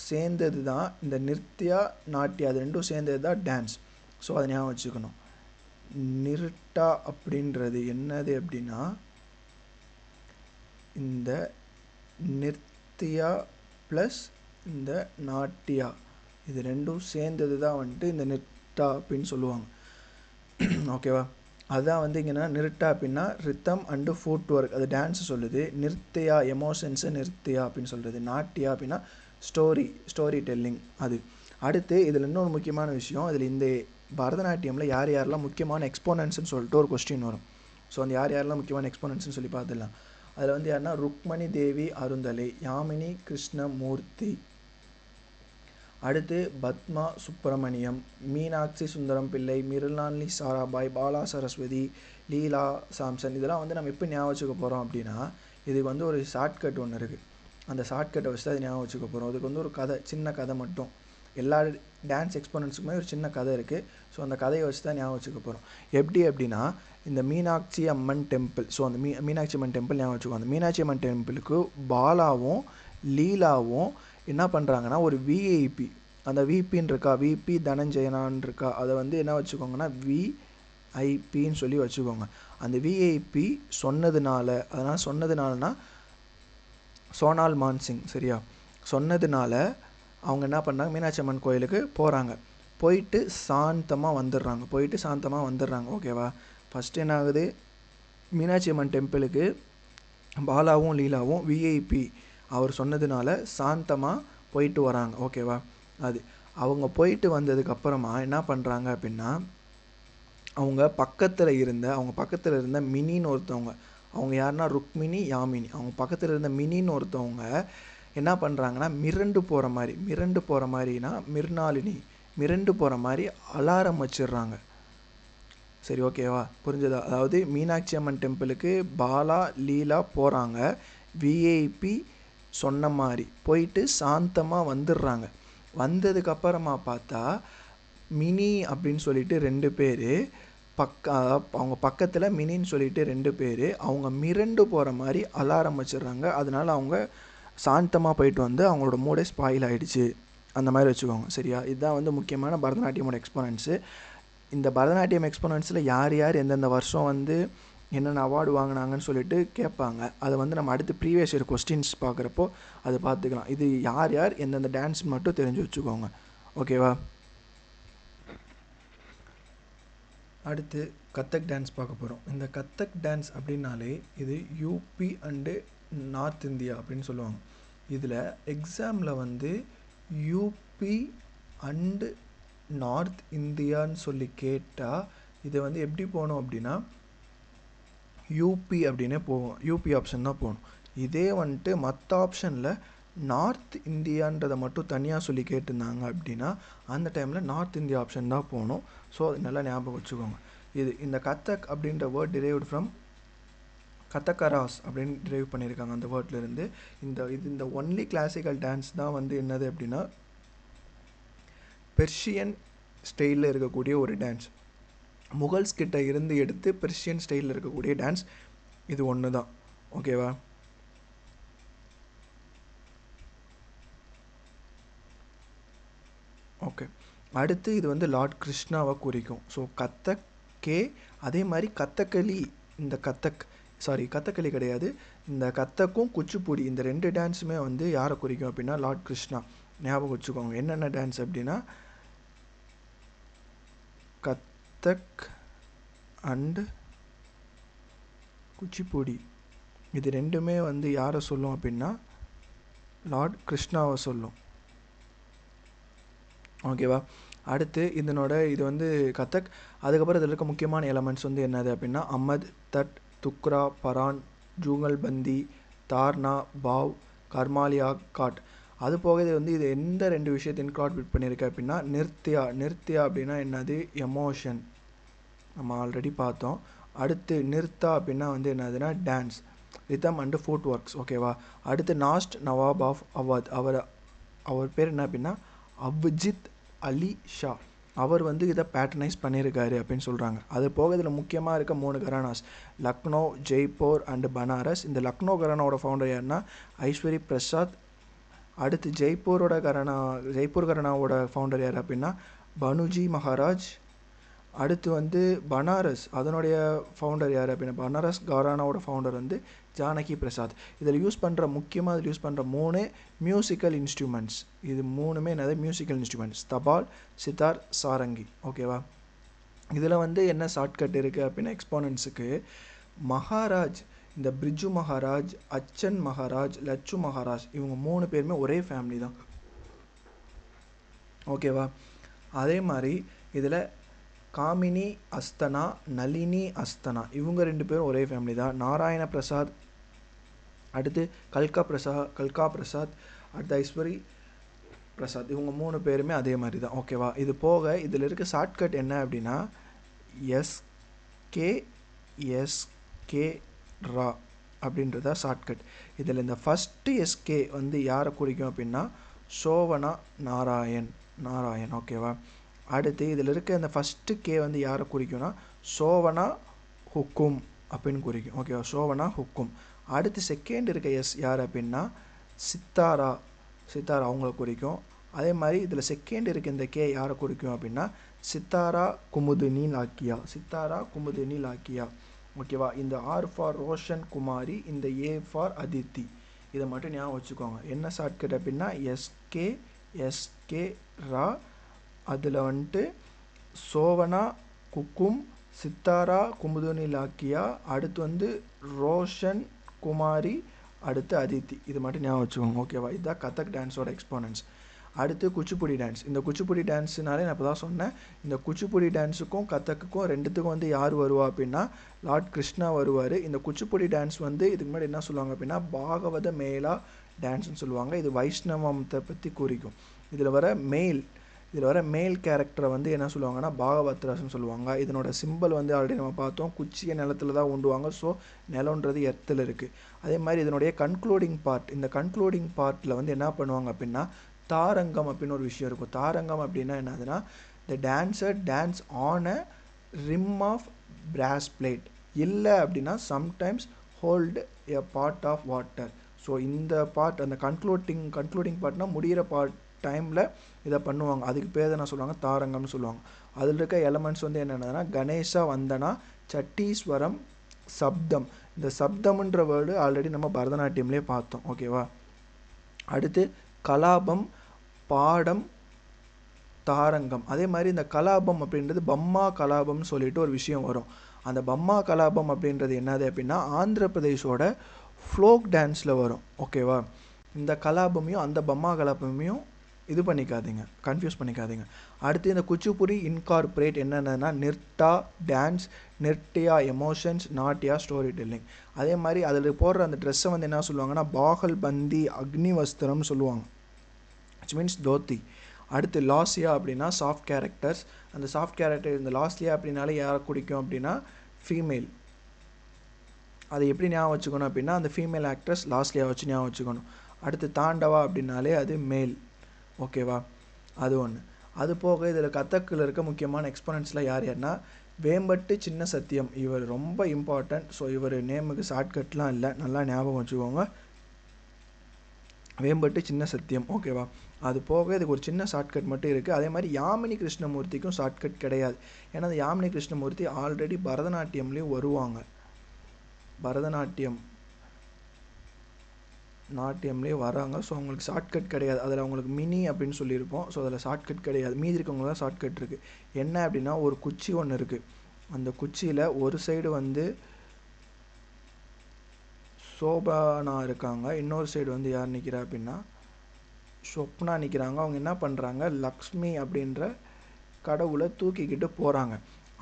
சேர்ந்தது தான் இந்த நிர்த்தியா நாட்டியா, அது ரெண்டும் சேர்ந்தது தான் டான்ஸ். ஸோ அதை ஞாபகம் வச்சுக்கணும். நிர்ட்டா அப்படின்றது என்னது அப்படின்னா இந்த நிர்த்தியா ப்ளஸ் இந்த நாட்டியா இது ரெண்டும் சேர்ந்தது தான் வந்துட்டு இந்த நிர்ட்டா அப்படின்னு சொல்லுவாங்க. ஓகேவா? அதுதான் வந்து இங்கே நிர்ட்டா அப்படின்னா ரித்தம் அண்டு ஃபுட் ஒர்க், அது டான்ஸ் சொல்லுது. நிர்த்தியா எமோஷன்ஸு நிர்த்தியா அப்படின்னு சொல்கிறது. நாட்டியா அப்படின்னா ஸ்டோரி டெல்லிங் அது. அடுத்து இதில் இன்னொரு முக்கியமான விஷயம், இதில் இந்த பரதநாட்டியமில் யார் யாரெல்லாம் முக்கியமான எக்ஸ்போனன்ட்ஸ்னு சொல்லிட்டு ஒரு கொஸ்டின் வரும். ஸோ அந்த யார் யாரெல்லாம் முக்கியமான எக்ஸ்போனன்ட்ஸ்னு சொல்லி பார்த்துடலாம். அதில் வந்து யாருன்னா ருக்மணி தேவி அருந்தலை, யாமினி கிருஷ்ணமூர்த்தி, அடுத்து பத்மா சுப்பிரமணியம், மீனாட்சி சுந்தரம் பிள்ளை, மிருளான்லி சாராபாய், பாலா சரஸ்வதி, லீலா சாம்சன். இதெல்லாம் வந்து நம்ம எப்படி ஞாபகம் வச்சுக்க போகிறோம் அப்படின்னா இதுக்கு வந்து ஒரு ஷார்ட்கட் ஒன்று இருக்குது. அந்த ஷார்ட்கட்டை வச்சு அது ஞாபகம் வச்சுக்க போகிறோம். அதுக்கு வந்து ஒரு கதை, சின்ன கதை மட்டும். எல்லா டான்ஸ் எக்ஸ்போனன்ட்ஸுக்குமே ஒரு சின்ன கதை இருக்குது. ஸோ அந்த கதையை வச்சு தான் ஞாபகம் வச்சுக்க போகிறோம். எப்படி அப்படின்னா இந்த மீனாட்சி அம்மன் டெம்பிள், ஸோ அந்த மீனாட்சி அம்மன் டெம்பிள் ஞாபகம் வச்சுக்கோங்க. அந்த மீனாட்சி அம்மன் டெம்பிளுக்கு பாலாவும் லீலாவும் என்ன பண்ணுறாங்கன்னா ஒரு விஐபி, அந்த விபின்னு இருக்கா, விபி தனஞ்சயனான் இருக்கா, அதை வந்து என்ன வச்சுக்கோங்கன்னா விஐபின்னு சொல்லி வச்சுக்கோங்க. அந்த விஐபி சொன்னதுனால, அதனால் சொன்னதுனாலனா சோனால் மான்சிங், சரியா, சொன்னதுனால அவங்க என்ன பண்ணாங்க, மீனாட்சி அம்மன் கோயிலுக்கு போகிறாங்க. போயிட்டு சாந்தமாக வந்துடுறாங்க. ஓகேவா? ஃபஸ்ட்டு என்ன ஆகுது, மீனாட்சி அம்மன் டெம்பிளுக்கு பாலாவும் லீலாவும் விஐபி அவர் சொன்னதுனால சாந்தமாக போயிட்டு வராங்க. ஓகேவா? அது அவங்க போயிட்டு வந்ததுக்கப்புறமா என்ன பண்ணுறாங்க அப்படின்னா அவங்க பக்கத்தில் இருந்த மினின்னு ஒருத்தவங்க, அவங்க யாருன்னா ருக்மிணி யாமினி, அவங்க பக்கத்தில் இருந்த மினின்னு ஒருத்தவங்க என்ன பண்ணுறாங்கன்னா மிரண்டு போகிற மாதிரினா மிர்னாலினி மிரண்டு போகிற மாதிரி அலாரம் வச்சிடுறாங்க. சரி, ஓகேவா? புரிஞ்சதா? அதாவது மீனாட்சி அம்மன் டெம்பிளுக்கு பாலா லீலா போகிறாங்க, விஐபி சொன்ன மாதிரி போயிட்டு சாந்தமாக வந்துடுறாங்க. வந்ததுக்கப்புறமா பார்த்தா மினி அப்படின்னு சொல்லிட்டு 2 பேர் அவங்க பக்கத்தில் மினின்னு சொல்லிட்டு 2 பேர் அவங்க மிரண்டு போகிற மாதிரி அலாரம் வச்சிடுறாங்க. அதனால அவங்க சாந்தமாக போயிட்டு வந்து அவங்களோட மூடே ஸ்பாயில் ஆகிடுச்சு, அந்த மாதிரி வச்சுக்கோங்க. சரியா? இதுதான் வந்து முக்கியமான பரதநாட்டியமோட எக்ஸ்போனன்ட்ஸு. இந்த பரதநாட்டியம் எக்ஸ்போனன்ட்ஸில் யார் யார் எந்தெந்த வருஷம் வந்து என்னென்ன அவார்டு வாங்கினாங்கன்னு சொல்லிட்டு கேட்பாங்க. அதை வந்து நம்ம அடுத்து ப்ரீவியஸ் இயர் கொஸ்டின்ஸ் பார்க்குறப்போ அது பார்த்துக்கலாம். இது யார் யார் எந்தெந்த டான்ஸ் மட்டும் தெரிஞ்சு வச்சுக்கோங்க. ஓகேவா? அடுத்து கத்தக் டான்ஸ் பார்க்க போகிறோம். இந்த கத்தக் டான்ஸ் அப்படின்னாலே இது யூபி அண்டு நார்த் இந்தியா அப்படின்னு சொல்லுவாங்க. இதில் எக்ஸாமில் வந்து யூபி அண்டு நார்த் இந்தியான்னு சொல்லி கேட்டால் இதை வந்து எப்படி போகணும் அப்படின்னா யூபி அப்படின்னே போவோம், யூபி ஆப்ஷன் தான் போகணும். இதே வந்துட்டு மற்ற ஆப்ஷனில் நார்த் இந்தியான்றதை மட்டும் தனியாக சொல்லி கேட்டிருந்தாங்க அப்படின்னா அந்த டைமில் நார்த் இந்தியா ஆப்ஷன் தான் போகணும். ஸோ அது நல்லா ஞாபகம் வச்சுக்கோங்க. இந்த கத்தக் அப்படின்ற வேர்ட் டிரைவ்டு ஃப்ரம் கத்தக்கராஸ் அப்படின்னு டிரைவ் பண்ணியிருக்காங்க அந்த வேர்ட்லேருந்து. இந்த ஒன்லி கிளாசிக்கல் டான்ஸ் தான் வந்து என்னது அப்படின்னா பெர்ஷியன் ஸ்டைலில் இருக்கக்கூடிய ஒரு டான்ஸ். முகல்ஸ் கிட்ட இருந்து எடுத்து பெர்ஷியன் ஸ்டைலில் இருக்கக்கூடிய டான்ஸ் இது ஒன்று தான். ஓகேவா? ஓகே, அடுத்து இது வந்து லார்ட் கிருஷ்ணாவை குறிக்கும். ஸோ கத்தக்கே, அதே மாதிரி கத்தகளி, இந்த கத்தகளி கிடையாது, இந்த கத்தக்கும் குச்சிப்புடி இந்த 2 டான்ஸுமே வந்து யாரை குறிக்கும் அப்படின்னா லார்ட் கிருஷ்ணா. ஞாபகம் வச்சுக்கோங்க. என்னென்ன டான்ஸ் அப்படின்னா கத்தக் அண்ட் குச்சிப்புடி, இது 2மே வந்து யாரை சொல்லும் அப்படின்னா லார்ட் கிருஷ்ணாவை சொல்லும். ஓகேவா? அடுத்து இது வந்து கத்தக். அதுக்கப்புறம் இதில் இருக்க முக்கியமான எலமெண்ட்ஸ் வந்து என்னது அப்படின்னா அமத், தட், துக்ரா, பரான், ஜூங்கல்பந்தி, தார்னா, பாவ், கர்மாலியா, காட். அது போக இது எந்த 2 விஷயத்தை இன்கார்பரேட் பண்ணியிருக்கு அப்படின்னா நிர்த்தியா அப்படின்னா என்னது எமோஷன், நம்ம ஆல்ரெடி பார்த்தோம். அடுத்து நிர்த்தா அப்படின்னா வந்து என்னதுன்னா dance, rhythm and food works. ஓகேவா? அடுத்து நாஸ்ட் நவாப் ஆஃப் அவாத், அவர் பேர் என்ன அப்படின்னா அபிஜித் அலி ஷா. அவர் வந்து இதை பேட்டர்னைஸ் பண்ணியிருக்காரு அப்படின்னு சொல்கிறாங்க. அது போக இதில் முக்கியமாக இருக்க 3 கரானாஸ் லக்னோ, ஜெய்ப்பூர் அண்டு பனாரஸ். இந்த லக்னோ கரானாவோட ஃபவுண்டர் யாருன்னா ஐஸ்வரி பிரசாத். அடுத்து ஜெய்ப்பூர் கரானாவோட ஃபவுண்டர் யார் அப்படின்னா பனுஜி மகாராஜ். அடுத்து வந்து பனாரஸ், அதனுடைய ஃபவுண்டர் யார் அப்படின்னா பனாரஸ் கரானாவோட ஃபவுண்டர் வந்து ஜானகி பிரசாத். இதில் யூஸ் பண்ணுற 3 மியூசிக்கல் இன்ஸ்ட்ருமெண்ட்ஸ். இது 3மே என்னது மியூசிக்கல் இன்ஸ்ட்ருமெண்ட்ஸ், தபால், சித்தார், சாரங்கி. ஓகேவா? இதில் வந்து என்ன ஷார்ட்கட் இருக்குது அப்படின்னா எக்ஸ்போனன்ட்ஸுக்கு மகாராஜ், இந்த பிரிட்ஜு மகாராஜ், அச்சன் மகாராஜ், லச்சு மகாராஜ், இவங்க 3 பேருமே ஒரே ஃபேமிலி தான். ஓகேவா? அதே மாதிரி இதில் காமினி அஸ்தனா, நளினி அஸ்தனா, இவங்க 2 பேரும் ஒரே ஃபேமிலி தான். நாராயண பிரசாத், அடுத்து கல்கா பிரசாத், அடுத்து ஐஸ்வரி பிரசாத், இவங்க 3 பேருமே அதே மாதிரி தான். ஓகேவா? இது போக இதில் இருக்க ஷார்ட்கட் என்ன அப்படின்னா எஸ்கே ரா அப்படின்றத ஷார்ட்கட். இதில் இந்த ஃபஸ்ட்டு எஸ்கே வந்து யாரை குறிக்கும் அப்படின்னா சோவனா நாராயண். ஓகேவா? அடுத்து இதில் இருக்க இந்த ஃபஸ்ட்டு கே வந்து யாரை குறிக்கும்னா சோவனா ஹுக்கும் அப்படின்னு குறிக்கும். ஓகேவா? சோவனா ஹுக்கும். அடுத்து செகண்ட் இருக்க எஸ் யார் அப்படின்னா சித்தாரா அவங்கள குறிக்கும். அதே மாதிரி இதில் செகண்ட் இருக்க இந்த கே யாரை குறிக்கும் அப்படின்னா சித்தாரா குமுதினி லாக்கியா. ஓகேவா? இந்த ஆர் ஃபார் ரோஷன் குமாரி, இந்த ஏ ஃபார் அதித்தி. இதை மட்டும் ஞாபகம் வச்சுக்கோங்க. என்ன ஷார்ட்கட் அப்படின்னா எஸ்கே ரா, அதில் வந்துட்டு சோவனா குக்கும், சித்தாரா குமுதினி லாக்கியா, அடுத்து வந்து ரோஷன் குமாரி, அடுத்து அதித்தி. இது மட்டும் ஞாபகம் வச்சுக்கோங்க. ஓகேவா? இதுதான் கதக் டான்ஸோட எக்ஸ்போனன்ட்ஸ். அடுத்து குச்சிப்புடி டான்ஸ். இந்த குச்சிப்புடி டான்ஸ்னாலே நான் இப்போ தான் சொன்னேன், இந்த குச்சிப்புடி டான்ஸுக்கும் கதக்குக்கும் 2த்துக்கும் வந்து யார் வருவா அப்படின்னா லார்ட் கிருஷ்ணா வருவார். இந்த குச்சிப்புடி டான்ஸ் வந்து இதுக்கு முன்னாடி என்ன சொல்லுவாங்க அப்படின்னா பாகவத மேளா டான்ஸ்னு சொல்லுவாங்க. இது வைஷ்ணவத்தை பற்றி குறிக்கும். இதில் வர மேல் கேரக்டரை வந்து என்ன சொல்லுவாங்கன்னா பாகவத்ராஸ்ன்னு சொல்லுவாங்க. இதனோட சிம்பிள் வந்து ஆல்ரெடி நம்ம பார்த்தோம், குச்சியை நிலத்தில் தான் ஊண்டுவாங்க. ஸோ நிலன்றது எர்த்தில் இருக்குது. அதே மாதிரி இதனுடைய இந்த கன்க்ளூடிங் பார்ட்டில் வந்து என்ன பண்ணுவாங்க அப்படின்னா தாரங்கம் அப்படின்னு ஒரு விஷயம் இருக்கும். தாரங்கம் அப்படின்னா என்னதுன்னா the dancer dance on a rim of brass plate, இல்லை அப்படின்னா sometimes hold a part of water. So இந்த பார்ட், அந்த கன்க்ளூடிங் பார்ட்னா முடிகிற டைமில் இதை பண்ணுவாங்க. அதுக்கு பேர் என்ன சொல்லுவாங்க தாரங்கம்னு சொல்லுவாங்க. அதில் இருக்க எலமெண்ட்ஸ் வந்து என்னென்னா கணேசா வந்தனா, சட்டீஸ்வரம், சப்தம். இந்த சப்தம்ன்ற வேர்டு ஆல்ரெடி நம்ம பரதநாட்டியம்லேயே பார்த்தோம். ஓகேவா? அடுத்து கலாபம், பாடம், தாரங்கம். அதே மாதிரி இந்த கலாபம் அப்படின்றது பம்மா கலாபம்னு சொல்லிட்டு ஒரு விஷயம் வரும். அந்த பம்மா கலாபம் அப்படின்றது என்னது அப்படின்னா ஆந்திர பிரதேஷோட ஃப்ளோக் டான்ஸில் வரும். ஓகேவா? இந்த கலாபமையும் அந்த பம்மா கலாபமையும் இது பண்ணிக்காதீங்க, கன்ஃபியூஸ் பண்ணிக்காதீங்க. அடுத்து இந்த குச்சிப்புடி இன்கார்பரேட் என்னென்னா நிர்டா டான்ஸ், நிர்டியா எமோஷன்ஸ், நாட்டியா ஸ்டோரி டெல்லிங். அதே மாதிரி அதில் போடுற அந்த ட்ரெஸ்ஸை வந்து என்ன சொல்லுவாங்கன்னா பாகல் பந்தி அக்னி வஸ்திரம்னு சொல்லுவாங்க, விச் மீன்ஸ் தோத்தி. அடுத்து லாஸ்யா அப்படின்னா சாஃப்ட் கேரக்டர்ஸ். அந்த சாஃப்ட் கேரக்டர் இந்த லாஸ்லியா அப்படின்னாலே யாரை குடிக்கும் அப்படின்னா ஃபீமேல். அதை எப்படி ஞாபகம் வச்சுக்கணும் அப்படின்னா அந்த ஃபீமேல் ஆக்ட்ரஸ் லாஸ்லியா வச்சு ஞாபகம் வச்சுக்கணும். அடுத்து தாண்டவா அப்படின்னாலே அது மேல். ஓகேவா, அது ஒன்று. அது போக இதில் கதக்கில் இருக்க முக்கியமான எக்ஸ்போனன்ட்ஸில் யார் யாருன்னா வேம்பட்டு சின்ன சத்தியம், இவர் ரொம்ப இம்பார்ட்டன்ட். ஸோ இவர் நேமுக்கு ஷார்ட்கட்லாம் இல்லை, நல்லா ஞாபகம் வச்சுக்கோங்க, வேம்பட்டு சின்ன சத்தியம். ஓகேவா, அது போக இதுக்கு ஒரு சின்ன ஷார்ட்கட் மட்டும் இருக்குது. அதே மாதிரி யாமினி கிருஷ்ணமூர்த்திக்கும் ஷார்ட்கட் கிடையாது. ஏன்னா அந்த யாமினி கிருஷ்ணமூர்த்தி ஆல்ரெடி பரதநாட்டியம்லேயும் வருவாங்க, நாட்டியம்லேயே வராங்க. ஸோ அவங்களுக்கு ஷார்ட்கட் கிடையாது. அதில் அவங்களுக்கு மினி அப்படின்னு சொல்லியிருப்போம். ஸோ அதில் ஷார்ட்கட் கிடையாது, மீதி இருக்கவங்க தான் ஷார்ட்கட் இருக்குது. என்ன அப்படின்னா ஒரு குச்சி ஒன்று இருக்குது, அந்த குச்சியில் ஒரு சைடு வந்து சோபனா இருக்காங்க, இன்னொரு சைடு வந்து யார் நிற்கிறா அப்படின்னா சொப்னா நிற்கிறாங்க. அவங்க என்ன பண்ணுறாங்க, லக்ஷ்மி அப்படின்ற கடவுளை தூக்கிக்கிட்டு போகிறாங்க.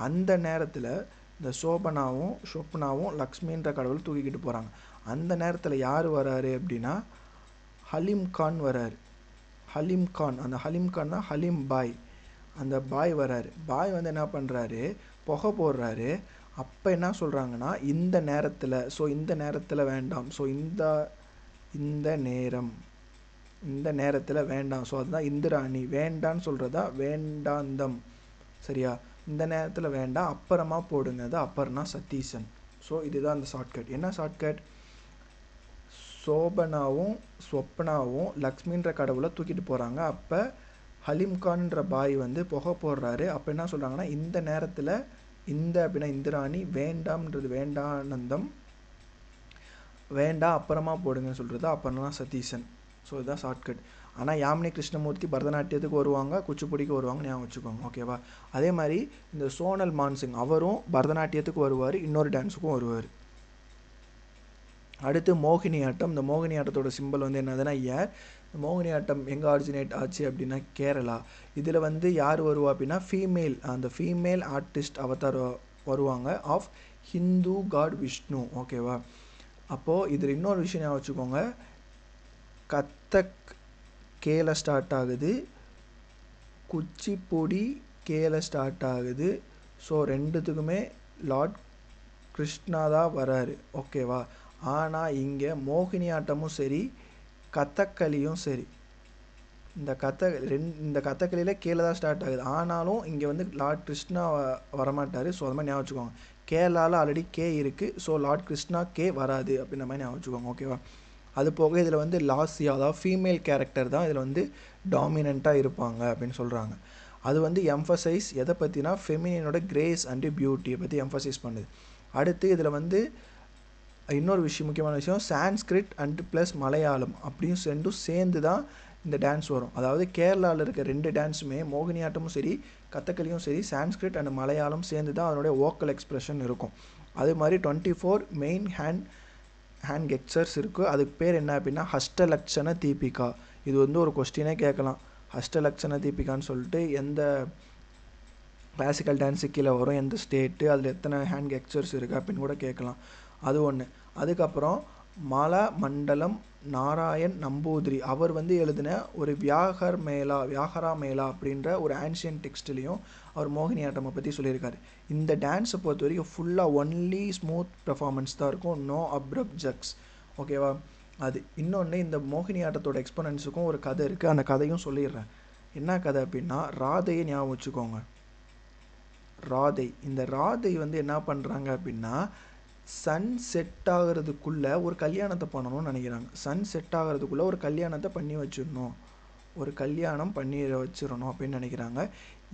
அந்த நேரத்தில் இந்த சொப்னாவும் லக்ஷ்மின்ற கடவுள் தூக்கிக்கிட்டு போகிறாங்க. அந்த நேரத்தில் யார் வராரு அப்படின்னா ஹலீம் கான் வராரு. ஹலீம் கான், அந்த ஹலீம் கான் தான் ஹலீம் பாய். அந்த பாய் வராரு. பாய் வந்து என்ன பண்ணுறாரு, புகை போடுறாரு. அப்போ என்ன சொல்கிறாங்கன்னா இந்த நேரத்தில், ஸோ இந்த நேரத்தில் வேண்டாம், ஸோ இந்த நேரத்தில் வேண்டாம். ஸோ அதுதான் இந்திராணி, வேண்டான்னு சொல்கிறதா வேண்டாந்தம், சரியா? இந்த நேரத்தில் வேண்டாம், அப்புறமா போடுங்க, அது அப்புறம்னா சதீசன். ஸோ இதுதான் அந்த ஷார்ட்கட். என்ன ஷார்ட்கட், சொப்னாவும் லக்ஷ்மின்ற கடவுளை தூக்கிட்டு போகிறாங்க. அப்போ ஹலீம்கான்ற பாய் வந்து புகை போடுறாரு. அப்போ என்ன சொல்கிறாங்கன்னா இந்த நேரத்தில் அப்படின்னா இந்திராணி, வேண்டாம்ன்றது வேண்டானந்தம், வேண்டாம் அப்புறமா போடுங்கன்னு சொல்கிறது அப்புறம்னா சதீசன். ஸோ இதுதான் ஷார்ட்கட். ஆனால் யாமினி கிருஷ்ணமூர்த்தி பரதநாட்டியத்துக்கு வருவாங்க, குச்சிப்புடிக்கு வருவாங்க, ஞாபகம் வச்சுக்கோங்க. ஓகேவா, அதே மாதிரி இந்த சோனல் மான்சிங் அவரும் பரதநாட்டியத்துக்கு வருவார், இன்னொரு டான்ஸுக்கும் வருவார். அடுத்து மோகினி ஆட்டம். இந்த மோகினி ஆட்டத்தோட சிம்பிள் வந்து என்னதுன்னா ஏர். மோகினி ஆட்டம் எங்கே ஆரிஜினேட் ஆச்சு அப்படின்னா கேரளா. இதில் வந்து யார் வருவா அப்படின்னா அந்த ஃபீமேல் ஆர்டிஸ்ட் அவதார் வருவாங்க ஆஃப் ஹிந்து காட் விஷ்ணு. ஓகேவா, அப்போது இதில் இன்னொரு விஷயம் ஞாபகம் வச்சுக்கோங்க, கத்தக் கேல ஸ்டார்ட் ஆகுது, குச்சிப்புடி கேல ஸ்டார்ட் ஆகுது. ஸோ ரெண்டுத்துக்குமே லார்ட் கிருஷ்ணா தான் வராரு. ஓகேவா, ஆனால் இங்கே மோகினி ஆட்டமும் சரி கதகளியும் சரி, இந்த கதகளியில் கீழே தான் ஸ்டார்ட் ஆகுது. ஆனாலும் இங்கே வந்து லார்ட் கிருஷ்ணா வரமாட்டார். ஸோ அது மாதிரி ஞாபகம் வச்சுக்கோங்க. கேரளாவில் ஆல்ரெடி கே இருக்குது, ஸோ லார்ட் கிருஷ்ணா கே வராது அப்படின்ற மாதிரி ஞாபகம் வச்சுக்கோங்க. ஓகேவா, அது போக இதில் வந்து லாஸ்யா, அதாவது ஃபீமேல் கேரக்டர் தான் இதில் வந்து டாமினண்ட்டாக இருப்பாங்க அப்படின்னு சொல்கிறாங்க. அது வந்து எம்ஃபசைஸ் எதை பற்றினா ஃபெமினினோட கிரேஸ் அண்டு பியூட்டியை பற்றி எம்ஃபசைஸ் பண்ணுது. அடுத்து இதில் வந்து இன்னொரு விஷயம், முக்கியமான விஷயம், சான்ஸ்கிரிட் அண்டு ப்ளஸ் மலையாளம் அப்படியும் சேர்ந்து தான் இந்த டான்ஸ் வரும். அதாவது கேரளாவில் இருக்க ரெண்டு டான்ஸுமே, மோகினி ஆட்டமும் சரி கதகளியும் சரி, சான்ஸ்கிரிட் அண்ட் மலையாளம் சேர்ந்து தான் அதனுடைய வோக்கல் எக்ஸ்பிரஷன் இருக்கும். அது மாதிரி 24 மெயின் ஹேண்ட் கெக்சர்ஸ் இருக்குது. அதுக்கு பேர் என்ன அப்படின்னா ஹஸ்டலக்ஷண தீபிகா. இது வந்து ஒரு கொஸ்டினே கேட்கலாம், ஹஸ்டலக்ஷண தீபிகான்னு சொல்லிட்டு எந்த கிளாசிக்கல் டான்ஸு கீழே வரும், எந்த ஸ்டேட்டு, அதில் எத்தனை ஹேண்ட் கெக்சர்ஸ் இருக்குது அப்படின்னு கூட கேட்கலாம். அது ஒன்று. அதுக்கப்புறம் மலமண்டலம் நாராயண் நம்பூதிரி அவர் வந்து எழுதின ஒரு வியாகரா மேளா அப்படின்ற ஒரு ஆன்ஷியன் டெக்ஸ்ட்லேயும் அவர் மோகினி ஆட்டமை பற்றி சொல்லியிருக்காரு. இந்த டான்ஸை பொறுத்த வரைக்கும் ஃபுல்லாக ஒன்லி ஸ்மூத் பெர்ஃபார்மன்ஸ் தான் இருக்கும், நோ அப்ரப்ட் ஜக்ஸ். ஓகேவா, அது இன்னொன்று, இந்த மோகினி ஆட்டத்தோட எக்ஸ்போனன்ஸுக்கும் ஒரு கதை இருக்குது, அந்த கதையும் சொல்லிடுறேன். என்ன கதை அப்படின்னா ராதையை ஞாபகம் வச்சுக்கோங்க. இந்த ராதை வந்து என்ன பண்ணுறாங்க அப்படின்னா சன் செட் ஆகிறதுக்குள்ளே ஒரு கல்யாணத்தை பண்ணணும்னு நினைக்கிறாங்க. சன் செட் ஆகிறதுக்குள்ளே ஒரு கல்யாணத்தை பண்ணி வச்சிடணும், ஒரு கல்யாணம் பண்ணி வச்சிடணும் அப்படின்னு நினைக்கிறாங்க.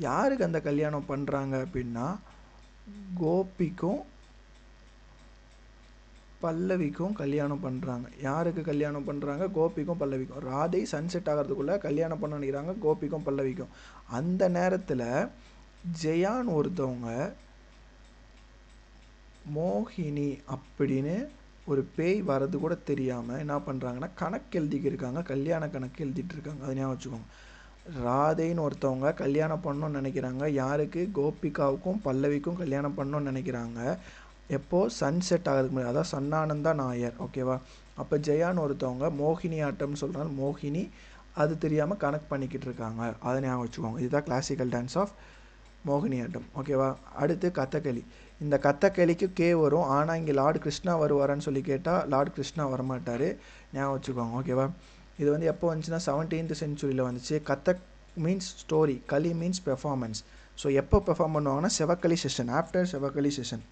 யாருக்கு அந்த கல்யாணம் பண்ணுறாங்க அப்படின்னா கோபிக்கும் பல்லவிக்கும் கல்யாணம் பண்ணுறாங்க. யாருக்கு கல்யாணம் பண்ணுறாங்க, கோபிக்கும் பல்லவிக்கும். ராதை சன்செட் ஆகிறதுக்குள்ளே கல்யாணம் பண்ண நினைக்கிறாங்க கோபிக்கும் பல்லவிக்கும். அந்த நேரத்தில் ஜெயான்னு ஒருத்தவங்க மோகினி அப்படின்னு ஒரு பேய் வர்றது கூட தெரியாமல் என்ன பண்ணுறாங்கன்னா கணக்கு எழுதிக்கிருக்காங்க, கல்யாண கணக்கு எழுதிட்டு இருக்காங்க. அதை ஞாபகம் வச்சுக்கோங்க. ராதைன்னு ஒருத்தவங்க கல்யாணம் பண்ணணும்னு நினைக்கிறாங்க. யாருக்கு? கோபிகாவுக்கும் பல்லவிக்கும் கல்யாணம் பண்ணணும்னு நினைக்கிறாங்க. எப்போது? சன்செட் ஆகிறதுக்கு முன்னாடி, அதாவது சன்னானந்தா நாயர். ஓகேவா? அப்போ ஜெயான்னு ஒருத்தவங்க மோகினி ஆட்டம்னு சொல்கிறாங்க. மோகினி அது தெரியாமல் கனெக்ட் பண்ணிக்கிட்டு இருக்காங்க. அதை ஞாபகம் வச்சுக்கோங்க. இதுதான் கிளாசிக்கல் டான்ஸ் ஆஃப் மோகினி ஆட்டம். ஓகேவா? அடுத்து கதகளி. இந்த கதகளிக்கு கே வரும். ஆனால் இங்கே லார்டு கிருஷ்ணா வருவாரான்னு சொல்லி கேட்டால் லார்டு கிருஷ்ணா வரமாட்டார். ஞாபகம் வச்சுக்கோங்க. ஓகேவா? இது வந்து எப்போ வந்துச்சுன்னா 17th centuryயில் வந்துச்சு. கதக் மீன்ஸ் ஸ்டோரி, களி மீன்ஸ் பெர்ஃபார்மன்ஸ். ஸோ எப்போ பெர்ஃபார்ம் பண்ணுவாங்கன்னா செவக்களி செஷன், ஆஃப்டர் செவக்களி செஷன்.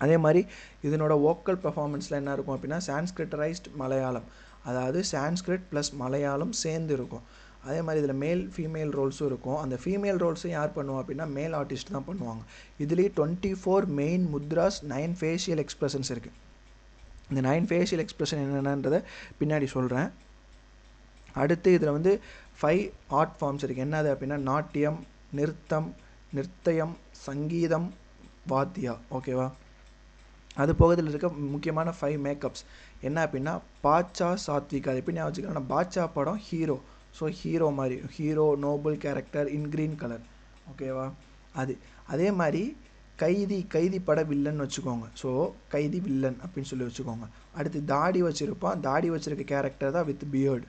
அதே மாதிரி இதனோட வோக்கல் பெர்ஃபார்மன்ஸில் என்ன இருக்கும் அப்படின்னா சான்ஸ்கிரிட்டரைஸ்ட் மலையாளம், அதாவது சான்ஸ்கிரிட் ப்ளஸ் மலையாளம் சேர்ந்து இருக்கும். அதே மாதிரி இதில் மேல் ஃபீமேல் ரோல்ஸும் இருக்கும். அந்த ஃபீமேல் ரோல்ஸும் யார் பண்ணுவோம் அப்படின்னா மேல் ஆர்டிஸ்ட் தான் பண்ணுவாங்க. இதுலேயே 24 மெயின் முத்ராஸ், 9 ஃபேஷியல் எக்ஸ்ப்ரெஷன்ஸ் இருக்குது. இந்த 9 ஃபேஷியல் எக்ஸ்ப்ரெஷன் என்னென்னன்றதை பின்னாடி சொல்கிறேன். அடுத்து இதில் வந்து 5 ஆர்ட் ஃபார்ம்ஸ் இருக்குது. என்னது அப்படின்னா நாட்டியம், நிர்த்தயம், சங்கீதம், வாத்தியா. ஓகேவா? அது போக இதில் இருக்க முக்கியமான 5 மேக்கப்ஸ் என்ன அப்படின்னா பாட்சா, சாத்விக். அது எப்படி ஞாபகம் வச்சுக்கலாம்? பாட்சா படம் ஹீரோ, ஸோ ஹீரோ மாதிரி, ஹீரோ நோபல் கேரக்டர் இன் க்ரீன் கலர். ஓகேவா? அதே மாதிரி கைதி பட வில்லன் வச்சுக்கோங்க. ஸோ கைதி வில்லன் அப்படின்னு சொல்லி வச்சுக்கோங்க. அடுத்து தாடி வச்சுருப்பான். தாடி வச்சுருக்க கேரக்டர் தான் வித் பியர்டு.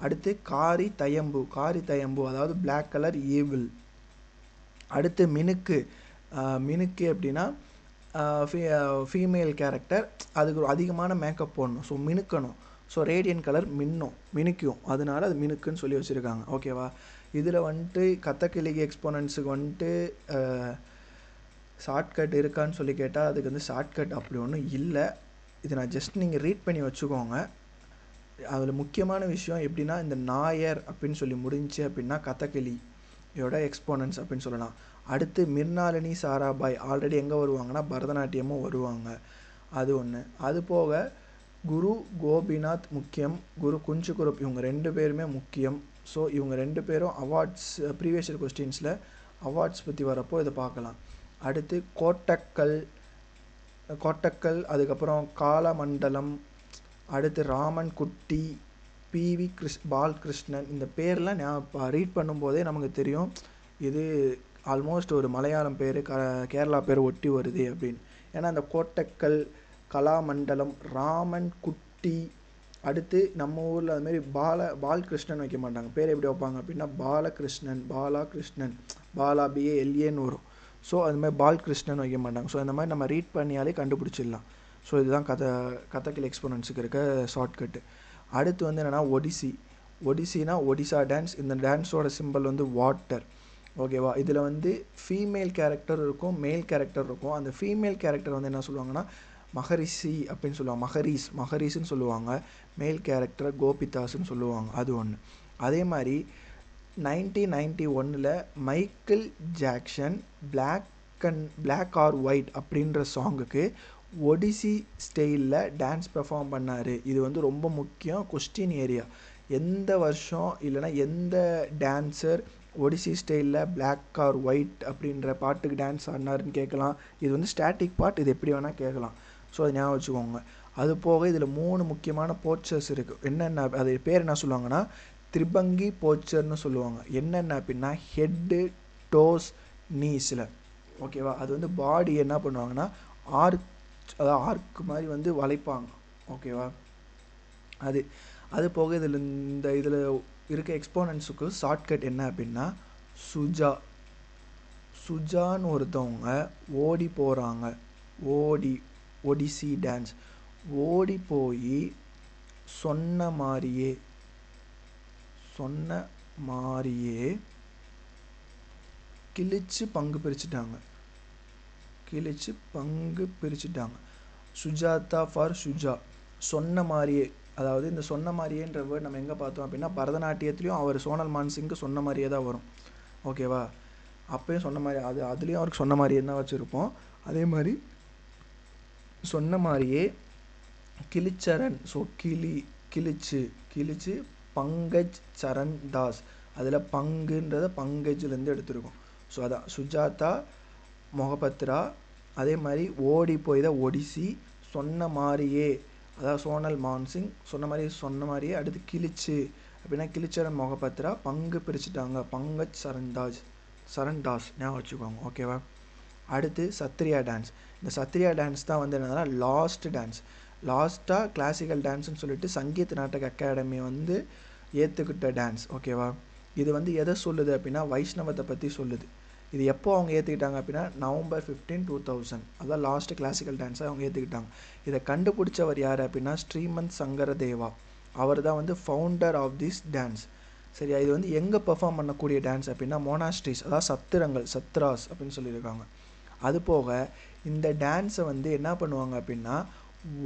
அடுத்து காரி தயம்பு அதாவது பிளாக் கலர் ஈவில். அடுத்து மினுக்கு அப்படின்னா ஃபீமேல் கேரக்டர், அதுக்கு ஒரு அதிகமான மேக்கப் போடணும். ஸோ மினுக்கணும். ஸோ ரேடியன் கலர் மினுக்கும், அதனால அது மினுக்குன்னு சொல்லி வச்சுருக்காங்க. ஓகேவா? இதில் வந்துட்டு கதகளிக்கு எக்ஸ்போனன்ஸுக்கு வந்துட்டு ஷார்ட்கட் இருக்கான்னு சொல்லி கேட்டால் அதுக்கு வந்து ஷார்ட்கட் அப்படி ஒன்றும் இல்லை. இது நான் ஜஸ்ட் நீங்கள் ரீட் பண்ணி வச்சுக்கோங்க. அதில் முக்கியமான விஷயம் எப்படின்னா இந்த நாயர் அப்படின்னு சொல்லி முடிஞ்சு அப்படின்னா கதகளியோட எக்ஸ்போனன்ஸ் அப்படின்னு சொல்லலாம். அடுத்து மிர்னாலினி, சாராபாய் ஆல்ரெடி எங்கே வருவாங்கன்னா பரதநாட்டியமும் வருவாங்க. அது ஒன்று. அது போக குரு கோபிநாத் முக்கியம், குரு குஞ்சுகுருப், இவங்க 2 பேருமே முக்கியம். ஸோ இவங்க 2 பேரும் அவார்ட்ஸ், ப்ரீவியஸ் இயர் கொஸ்டின்ஸில் அவார்ட்ஸ் பற்றி வரப்போ இதை பார்க்கலாம். அடுத்து கோட்டக்கல், அதுக்கப்புறம் காலமண்டலம், அடுத்து ராமன் குட்டி, பிவி பால்கிருஷ்ணன். இந்த பேர்லாம் நான் ரீட் பண்ணும்போதே நமக்கு தெரியும் இது ஆல்மோஸ்ட் ஒரு மலையாளம் பேர், கேரளா பேர் ஒட்டி வருது அப்படின்னு. ஏன்னா அந்த கோட்டக்கல், கலாமண்டலம், ராமன் குட்டி, அடுத்து நம்ம ஊரில் அதுமாரி பாலகிருஷ்ணன் வைக்க மாட்டாங்க. பேர் எப்படி வைப்பாங்க அப்படின்னா பாலகிருஷ்ணன், பாலா BALAன்னு வரும். ஸோ அதுமாதிரி பால்கிருஷ்ணன் வைக்க மாட்டாங்க. ஸோ இந்த மாதிரி நம்ம ரீட் பண்ணியாலே கண்டுபிடிச்சிடலாம். ஸோ இதுதான் கதகளி எக்ஸ்போனன்ஸுக்கு இருக்க ஷார்ட்கட்டு. அடுத்து வந்து என்னென்னா ஒடிசினா ஒடிசா டான்ஸ். இந்த டான்ஸோட சிம்பிள் வந்து வாட்டர். ஓகேவா? இதில் வந்து ஃபீமேல் கேரக்டர் இருக்கும், மேல் கேரக்டர் இருக்கும். அந்த ஃபீமேல் கேரக்டர் வந்து என்ன சொல்லுவாங்கன்னா மகரிஷி அப்படின்னு சொல்லுவாங்க. மகரிஷின்னு சொல்லுவாங்க. மேல் கேரக்டரை கோபிதாஸ்ன்னு சொல்லுவாங்க. அது ஒன்று. அதே மாதிரி 1991 Michael Jackson black or white அப்படின்ற சாங்குக்கு ஒடிசி ஸ்டைலில் டான்ஸ் பெர்ஃபார்ம் பண்ணார். இது வந்து ரொம்ப முக்கியம், கொஸ்டின் ஏரியா. எந்த வருஷம் இல்லைனா எந்த டான்ஸர் ஒடிசி ஸ்டைலில் பிளாக் ஆர் ஒயிட் அப்படின்ற பாட்டுக்கு டான்ஸ் ஆடினாருன்னு கேட்கலாம். இது வந்து ஸ்டாட்டிக் பார்ட், இது எப்படி வேணால் கேட்கலாம். ஸோ அதை ஞாபகம் வச்சுக்கோங்க. அது போக இதில் 3 முக்கியமான போச்சர்ஸ் இருக்குது. என்னென்ன அது பேர் என்ன சொல்லுவாங்கன்னா திரிபங்கி போச்சர்னு சொல்லுவாங்க. என்னென்ன அப்படின்னா ஹெட்டு, டோஸ், நீஸில். ஓகேவா? அது வந்து பாடி என்ன பண்ணுவாங்கன்னா ஆர்க் மாதிரி வந்து வளைப்பாங்க. ஓகேவா? அது போக இதில் இருக்க எக்ஸ்போனன்ஸுக்கு ஷார்ட்கட் என்ன அப்படின்னா சுஜான்னு ஒருத்தவங்க ஓடி போகிறாங்க. ஒடிசி டான்ஸ் ஓடி போய் சொன்ன மாதிரியே கிழிச்சு பங்கு பிரிச்சுட்டாங்க. சுஜாதா ஃபார் சுஜா, சொன்ன மாதிரியே. அதாவது இந்த சொன்ன மாதிரியேன்ற வேர்ட் நம்ம எங்கே பார்த்தோம் அப்படின்னா பரதநாட்டியத்துலேயும் அவர் சோனல் மான்சிங்க்கு சொன்ன மாதிரியே தான் வரும். ஓகேவா? அப்பயும் சொன்ன மாதிரி அதுலேயும் அவருக்கு சொன்ன மாதிரியே தான் வச்சுருப்போம். அதே மாதிரி சொன்ன மாதிரியே கிளிச்சரண், ஸோ கிழிச்சு பங்கஜ் சரண் தாஸ், அதில் பங்குன்றதை பங்கஜ்லேருந்து எடுத்துருக்கோம். ஸோ அதான் சுஜாதா மொஹபத்ரா. அதே மாதிரி ஓடி போய் தான் ஒடிசி, சொன்ன மாதிரியே அதாவது சோனல் மான்சிங் சொன்ன மாதிரியே. அடுத்து கிழிச்சு அப்படின்னா கிளிச்சரன் மொகபத்ரா பங்கு பிரிச்சுட்டாங்க, பங்கஜ் சரண்தாஸ் ஞாபகம் வச்சுக்கோங்க. ஓகேவா? அடுத்து சத்ரியா டான்ஸ். இந்த சத்ரியா டான்ஸ் தான் வந்து என்னன்னா லாஸ்ட்டாக கிளாசிக்கல் டான்ஸ்னு சொல்லிட்டு சங்கீத் நாடக அகாடமி வந்து ஏற்றுக்கிட்ட டான்ஸ். ஓகேவா? இது வந்து எதை சொல்லுது அப்படின்னா வைஷ்ணவத்தை பற்றி சொல்லுது. இது எப்போ அவங்க ஏற்றுக்கிட்டாங்க அப்படின்னா November 15, 2000. அதான் லாஸ்ட்டு கிளாசிக்கல் டான்ஸை அவங்க ஏற்றுக்கிட்டாங்க. இதை கண்டுபிடிச்சவர் யார் அப்படின்னா ஸ்ரீமந்த் சங்கரதேவா. அவர் தான் வந்து ஃபவுண்டர் ஆஃப் திஸ் டான்ஸ். சரியா? இது வந்து எங்கே பெர்ஃபார்ம் பண்ணக்கூடிய டான்ஸ் அப்படின்னா மோனாஸ்ட்ரீஸ், அதாவது சத்ராஸ் அப்படின்னு சொல்லியிருக்காங்க. அது போக இந்த டான்ஸை வந்து என்ன பண்ணுவாங்க அப்படின்னா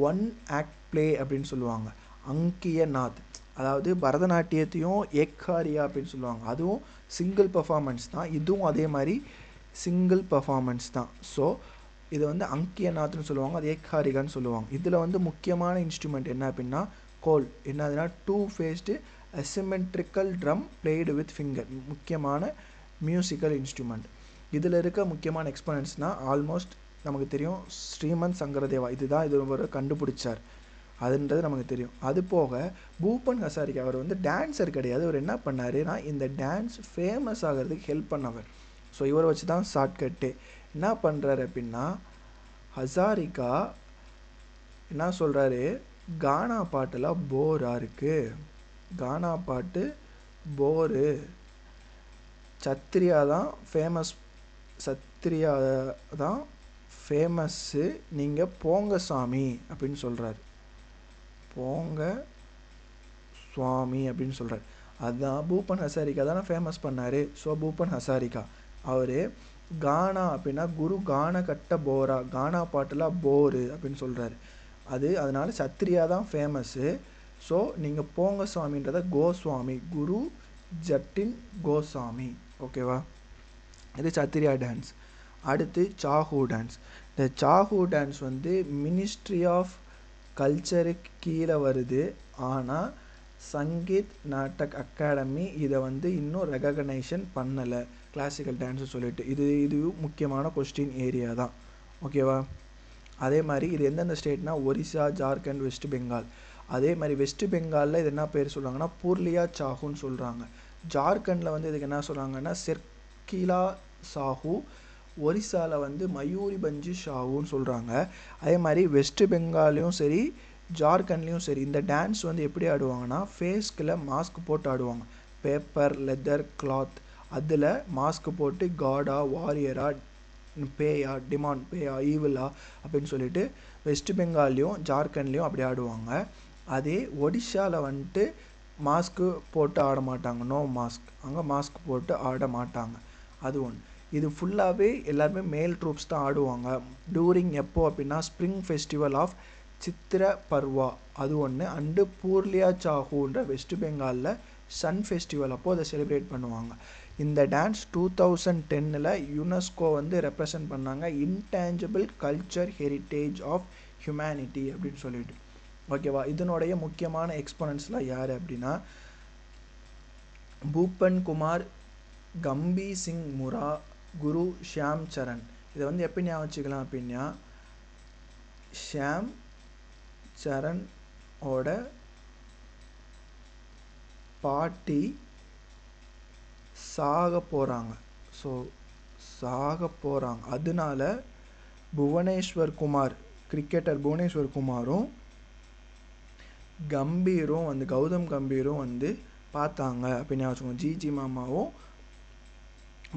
1 act play அப்படின்னு சொல்லுவாங்க. அங்கிய நாத், அதாவது பரதநாட்டியத்தையும் ஏக்ஹாரியா அப்படின்னு சொல்லுவாங்க. அதுவும் சிங்கிள் பர்ஃபார்மன்ஸ் தான், இதுவும் அதே மாதிரி சிங்கிள் பர்ஃபார்மன்ஸ் தான். ஸோ இது வந்து அங்கியநாத்னு சொல்லுவாங்க, அது ஏக்ஹாரிகான்னு சொல்லுவாங்க. இதில் வந்து முக்கியமான இன்ஸ்ட்ருமெண்ட் என்ன அப்படின்னா கோல். என்னதுன்னா 2-faced asymmetrical drum played with finger. முக்கியமான மியூசிக்கல் இன்ஸ்ட்ருமெண்ட். இதில் இருக்க முக்கியமான எக்ஸ்போனன்ட்ஸ்னால் ஆல்மோஸ்ட் நமக்கு தெரியும் ஸ்ரீமந்த் சங்கரதேவா, இதுதான் இது ஒரு கண்டுபிடிச்சார் அதுன்றது நமக்கு தெரியும். அது போக பூபன் ஹசாரிகா அவர் வந்து டான்ஸர் கிடையாது. அவர் என்ன பண்ணாருன்னா இந்த டான்ஸ் ஃபேமஸ் ஆகிறதுக்கு ஹெல்ப் பண்ணவர். ஸோ இவரை வச்சு தான் ஷார்ட்கட்டு. என்ன பண்ணுறாரு அப்படின்னா ஹசாரிகா என்ன சொல்கிறாரு, கானா பாட்டெல்லாம் போராக இருக்குது, கானா பாட்டு போரு, சத்ரியா தான் ஃபேமஸ்ஸு, நீங்கள் போங்க சாமி அப்படின்னு சொல்கிறார். போங்க சுவாமி அப்படின்னு சொல்கிறார். அதுதான் பூபன் ஹசாரிகா தானே ஃபேமஸ் பண்ணார். ஸோ பூபன் ஹசாரிகா அவர் கானா அப்படின்னா குரு கான கட்ட போரா, கானா பாட்டெல்லாம் போரு அப்படின்னு சொல்கிறாரு. அதனால சத்ரியா தான் ஃபேமஸ்ஸு. ஸோ நீங்கள் போங்க சுவாமின்றத கோஸ்வாமி, குரு ஜட்டின் கோசாமி. ஓகேவா? இது சத்ரியா டான்ஸ். அடுத்து சாஹூ டான்ஸ். இந்த சாஹூ டான்ஸ் வந்து மினிஸ்ட்ரி ஆஃப் கல்ச்சருக்கு கீழே வருது. ஆனால் சங்கீத் நாடக் அகாடமி இதை வந்து இன்னும் ரெகக்னைசேஷன் பண்ணலை கிளாசிக்கல் டான்ஸு சொல்லிட்டு. இது முக்கியமான கொஸ்டின் ஏரியா தான். ஓகேவா? அதே மாதிரி இது எந்தெந்த ஸ்டேட்னா ஒரிசா, ஜார்க்கண்ட், வெஸ்ட் பெங்கால். அதே மாதிரி வெஸ்ட் பெங்காலில் இது என்ன பேர் சொல்கிறாங்கன்னா பூர்லியா சாஹூன்னு சொல்கிறாங்க. ஜார்க்கண்டில் வந்து இதுக்கு என்ன சொல்கிறாங்கன்னா செர்கிலா சாஹூ. ஒரிசாவில் வந்து மயூரிபஞ்சு ஷாஹூன்னு சொல்கிறாங்க. அதே மாதிரி வெஸ்ட் பெங்காலையும் சரி ஜார்க்கண்ட்லேயும் சரி இந்த டான்ஸ் வந்து எப்படி ஆடுவாங்கன்னா ஃபேஸ்கில் மாஸ்க் போட்டு ஆடுவாங்க. பேப்பர், லெதர், கிளாத், அதில் மாஸ்க் போட்டு காடா, வாரியரா, பேயா, டிமான், பேயா, ஈவிலா அப்படின்னு சொல்லிட்டு வெஸ்ட் பெங்கால்லையும் ஜார்க்கண்ட்லேயும் அப்படி ஆடுவாங்க. அதே ஒடிஷாவில் வந்துட்டு மாஸ்க்கு போட்டு ஆட மாட்டாங்க, நோ மாஸ்க், அங்கே மாஸ்க் போட்டு ஆட மாட்டாங்க. அது ஒன்று. இது ஃபுல்லாகவே எல்லாருமே மேல் ட்ரூப்ஸ் தான் ஆடுவாங்க. டூரிங் எப்போ அப்படின்னா ஸ்ப்ரிங் ஃபெஸ்டிவல் ஆஃப் சித்திர பர்வா அது ஒன்று. அண்டு பூர்லியா சாஹூன்ற வெஸ்ட் பெங்காலில் சன் ஃபெஸ்டிவல் அப்போது அதை செலிப்ரேட் பண்ணுவாங்க. இந்த டான்ஸ் 2010 யுனெஸ்கோ வந்து ரெப்ரசன்ட் பண்ணாங்க, intangible culture heritage of humanity அப்படின்னு சொல்லிட்டு. ஓகேவா? இதனுடைய முக்கியமான எக்ஸ்போனன்ட்ஸ்லாம் யார் அப்படின்னா பூபன் குமார், கம்பி சிங் முரா, குரு ஷியாம் சரண். இதை வந்து எப்படி ஞாபகம் வச்சுக்கலாம் அப்படின்னா ஷியாம் சரண் ஓட பாட்டி சாக போகிறாங்க. ஸோ சாக போகிறாங்க, அதனால புவனேஸ்வர் குமார், கிரிக்கெட்டர் புவனேஸ்வர் குமாரும் கம்பீரும் வந்து கௌதம் கம்பீரும் வந்து பார்த்தாங்க அப்படின்னு வச்சுக்கோங்க. ஜிஜி மாமாவும்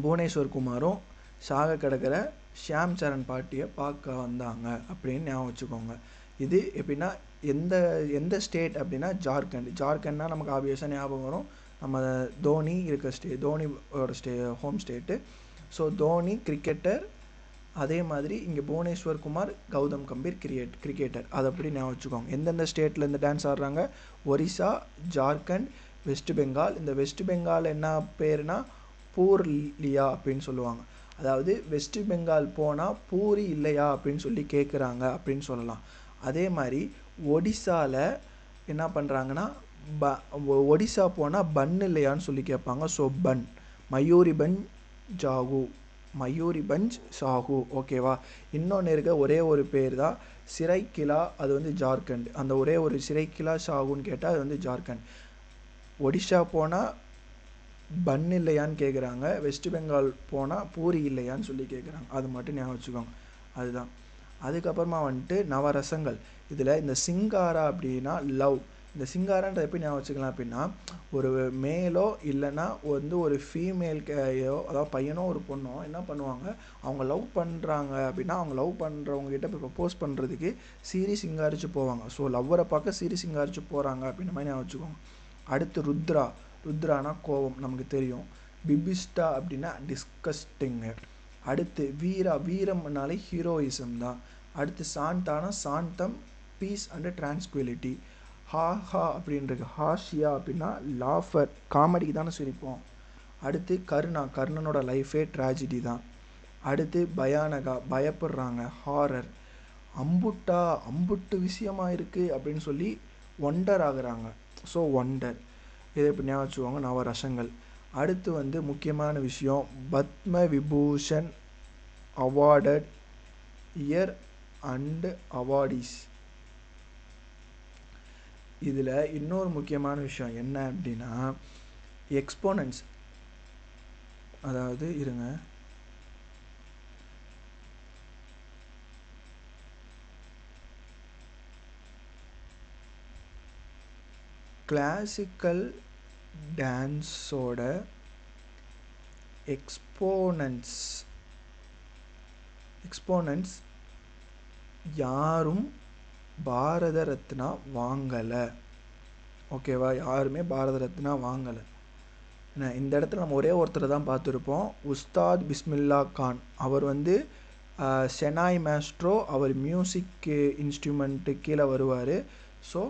புவனேஸ்வர் குமாரும் சாக கிடக்கிற ஷியாம் சரண் பாட்டியை பார்க்க வந்தாங்க அப்படின்னு ஞாபகம் வச்சுக்கோங்க. இது எப்படின்னா எந்த ஸ்டேட் அப்படின்னா ஜார்க்கண்ட்னா நமக்கு ஆப்வியஸாக ஞாபகம் வரும் நம்ம தோனி இருக்க தோனியோட home state. So Dhoni cricketer, அதே மாதிரி இங்கே புவனேஸ்வர் குமார், கௌதம் கம்பீர் கிரிக்கெட்டர். அதை அப்படி ஞாபகம் வச்சுக்கோங்க. எந்தெந்த ஸ்டேட்டில் இந்த டான்ஸ் ஆடுறாங்க, ஒரிசா, ஜார்க்கண்ட், வெஸ்ட் பெங்கால். இந்த வெஸ்ட் பெங்கால் என்ன பேருனா பூர்லியா அப்படின்னு சொல்லுவாங்க. அதாவது வெஸ்ட் பெங்கால் போனால் பூரி இல்லையா அப்படின்னு சொல்லி கேட்குறாங்க அப்படின்னு சொல்லலாம். அதே மாதிரி ஒடிசாவில் என்ன பண்ணுறாங்கன்னா ஒடிசா போனால் பன் இல்லையான்னு சொல்லி கேட்பாங்க. ஸோ பன், மயூரிபஞ்ச் சாஹூ. ஓகேவா? இன்னொன்று இருக்க ஒரே ஒரு பேர் தான் சிரைக்கிலா, அது வந்து ஜார்க்கண்ட். அந்த ஒரே ஒரு சிரைக்கிலா சாஹூன்னு கேட்டால் அது வந்து ஜார்க்கண்ட். ஒடிஷா போனால் பன் இல்லையான்னு கேட்குறாங்க, வெஸ்ட் பெங்கால் போனால் பூரி இல்லையான்னு சொல்லி கேட்குறாங்க. அது மட்டும் ஞாபகம் வச்சுக்கோங்க. அதுதான். அதுக்கப்புறமா வந்துட்டு நவரசங்கள். இதில் இந்த சிங்காரா அப்படின்னா லவ். இந்த சிங்காரான்ற எப்படி ஞாபகம் வச்சுக்கலாம் அப்படின்னா, ஒரு மேலோ இல்லைன்னா வந்து ஒரு ஃபீமேல்கையோ, அதாவது பையனோ ஒரு பொண்ணோ என்ன பண்ணுவாங்க, அவங்க லவ் பண்ணுறாங்க அப்படின்னா அவங்க லவ் பண்ணுறவங்ககிட்ட இப்போ ப்ரப்போஸ் பண்ணுறதுக்கு சீரி சிங்காரிச்சு போவாங்க. ஸோ லவ்வரை பார்க்க சீரி சிங்காரிச்சு போகிறாங்க அப்படின்ற மாதிரி ஞாபகம் வச்சுக்கோங்க. அடுத்து ருத்ரா. ருத்ரானா கோவம், நமக்கு தெரியும். பிபிஸ்டா அப்படின்னா டிஸ்கஸ்டிங்கு. அடுத்து வீரா. வீரம்னாலே ஹீரோயிசம் தான். அடுத்து சாண்டானா சாந்தம், பீஸ் அண்டு டிரான்ஸ்குவிலிட்டி. ஹாஹா அப்படின்றது ஹாஷியா அப்படின்னா லாஃபர், காமெடிக்கு தானே சிரிப்போம். அடுத்து கருணா. கர்ணனோட லைஃபே ட்ராஜடி தான். அடுத்து பயானகா, பயப்படுறாங்க, ஹாரர். அம்புட்டா, அம்புட்டு விஷயமாக இருக்குது அப்படின்னு சொல்லி ஒண்டர் ஆகுறாங்க. So wonder. இதை இப்படி ஞாபகம் வச்சுக்கோங்க, நவரசங்கள். அடுத்து வந்து முக்கியமான விஷயம், Padma Vibhushan awarded year and awardees. இதில் இன்னொரு முக்கியமான விஷயம் என்ன அப்படின்னா, எக்ஸ்போனன்ட்ஸ். அதாவது இருங்க, கிளாசிக்கல் டான்ஸோட எக்ஸ்போனன்ட்ஸ் யாரும் பாரத ரத்னா வாங்கலை. ஓகேவா, யாருமே பாரத ரத்னா வாங்கலை. இந்த இடத்துல நம்ம ஒரே ஒருத்தரை தான் பார்த்துருப்போம், உஸ்தாத் பிஸ்மில்லா கான். அவர் வந்து செனாய் மேஸ்ட்ரோ, அவர் மியூசிக் இன்ஸ்ட்ருமெண்ட்டு கீழே வருவார். ஸோ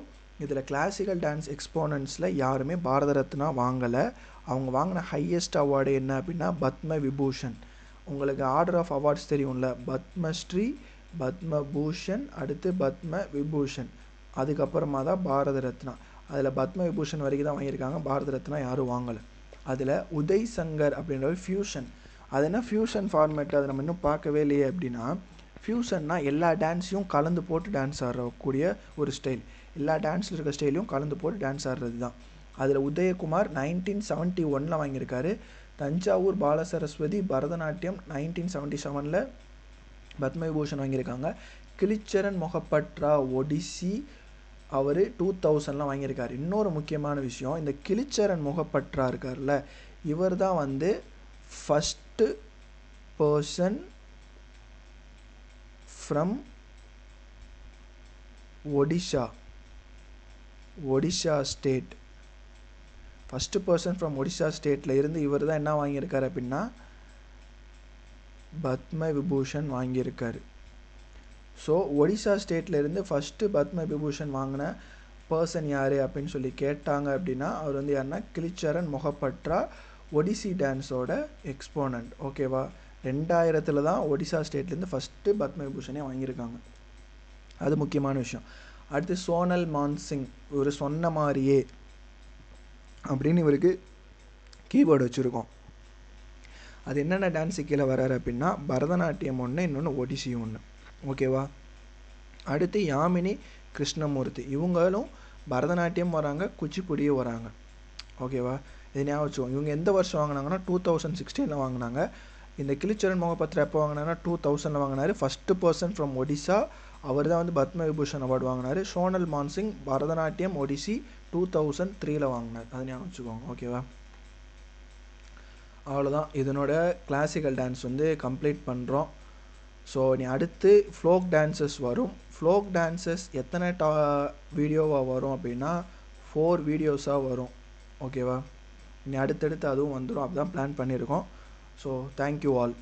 இதில் கிளாசிக்கல் டான்ஸ் எக்ஸ்போனன்ட்ஸில் யாருமே பாரத ரத்னா வாங்கலை. அவங்க வாங்கின ஹையஸ்ட் அவார்டு என்ன அப்படின்னா பத்ம விபூஷன். உங்களுக்கு ஆர்டர் ஆஃப் அவார்ட்ஸ் தெரியும்ல, பத்மஸ்ரீ, பத்மபூஷன், அடுத்து பத்ம விபூஷன், அதுக்கப்புறமா தான் பாரத ரத்னா. அதில் பத்ம விபூஷன் வரைக்கும் தான் வாங்கியிருக்காங்க, பாரத ரத்னா யாரும் வாங்கலை. அதில் உதய் சங்கர் அப்படின்ற ஒரு ஃபியூஷன். அது என்ன ஃபியூஷன் ஃபார்மேட், அதை நம்ம இன்னும் பார்க்கவே இல்லையே அப்படின்னா, ஃபியூஷன்னா எல்லா டான்ஸையும் கலந்து போட்டு டான்ஸ் ஆடக்கூடிய ஒரு ஸ்டைல். எல்லா டான்ஸில் இருக்க ஸ்டைலையும் கலந்து போட்டு டான்ஸ் ஆடுறது தான். அதில் உதயகுமார் 1971 வாங்கியிருக்காரு. தஞ்சாவூர் பாலசரஸ்வதி பரதநாட்டியம் 1977 பத்மவிபூஷன் வாங்கியிருக்காங்க. கிளிச்சரன் மொஹப்பட்ரா ஒடிசி அவர் 2000 வாங்கியிருக்காரு. இன்னொரு முக்கியமான விஷயம், இந்த கிளிச்சரன் மொஹப்பட்ரா இருக்கார்ல, இவர் தான் வந்து first person from Odisha state. First person from Odisha ஸ்டேட்டில் இருந்து இவர் தான் என்ன வாங்கியிருக்காரு அப்படின்னா பத்ம விபூஷன் வாங்கியிருக்காரு. ஸோ ஒடிஷா ஸ்டேட்டில் இருந்து ஃபஸ்ட்டு பத்ம விபூஷன் வாங்கின பர்சன் யார் அப்படின்னு சொல்லி கேட்டாங்க அப்படின்னா அவர் வந்து யாருன்னா கிளிச்சரன் மொஹப்பட்ரா, ஒடிசி டான்ஸோட எக்ஸ்போனண்ட். ஓகேவா, 2000 தான் ஒடிஷா ஸ்டேட்லேருந்து ஃபஸ்ட்டு பத்ம விபூஷனே வாங்கியிருக்காங்க. அது முக்கியமான விஷயம். அடுத்து சோனல் மான்சிங், இவர் சொன்ன மாதிரியே அப்படின்னு இவருக்கு கீபோர்டு வச்சுருக்கோம். அது என்னென்ன டான்ஸு கீழே வராரு அப்படின்னா பரதநாட்டியம் ஒன்று, இன்னொன்று ஒடிசி ஒன்று. ஓகேவா. அடுத்து யாமினி கிருஷ்ணமூர்த்தி, இவங்களும் பரதநாட்டியம் வராங்க, குச்சிப்புடியும் வராங்க. ஓகேவா, இது ஞாபகம் வச்சுக்கோங்க. இவங்க எந்த வருஷம் வாங்கினாங்கன்னா 2016 வாங்கினாங்க. இந்த கிளிச்சரன் மொஹப்பட்ரா எப்போ வாங்கினாங்கன்னா 2000 வாங்கினார். ஃபஸ்ட்டு பர்சன் ஃப்ரம் ஒடிசா, அவர் தான் வந்து பத்ம விபூஷன் அவார்டு வாங்கினார். சோனல் மான்சிங் பரதநாட்டியம் ஒடிசி 2003 வாங்கினார். அது ஞாபகம் வச்சுக்கோங்க. ஓகேவா, அவ்வளோதான். இதனோட கிளாசிக்கல் டான்ஸ் வந்து கம்ப்ளீட் பண்ணுறோம். ஸோ நீ அடுத்து ஃப்ளோக் டான்ஸஸ் வரும். ஃப்ளோக் டான்ஸஸ் எத்தனை வீடியோவாக வரும் அப்படின்னா 4 வீடியோஸாக வரும். ஓகேவா, நீ அடுத்தடுத்து அதுவும் வந்துடும், அப்படி தான் பிளான் பண்ணியிருக்கோம். So thank you all.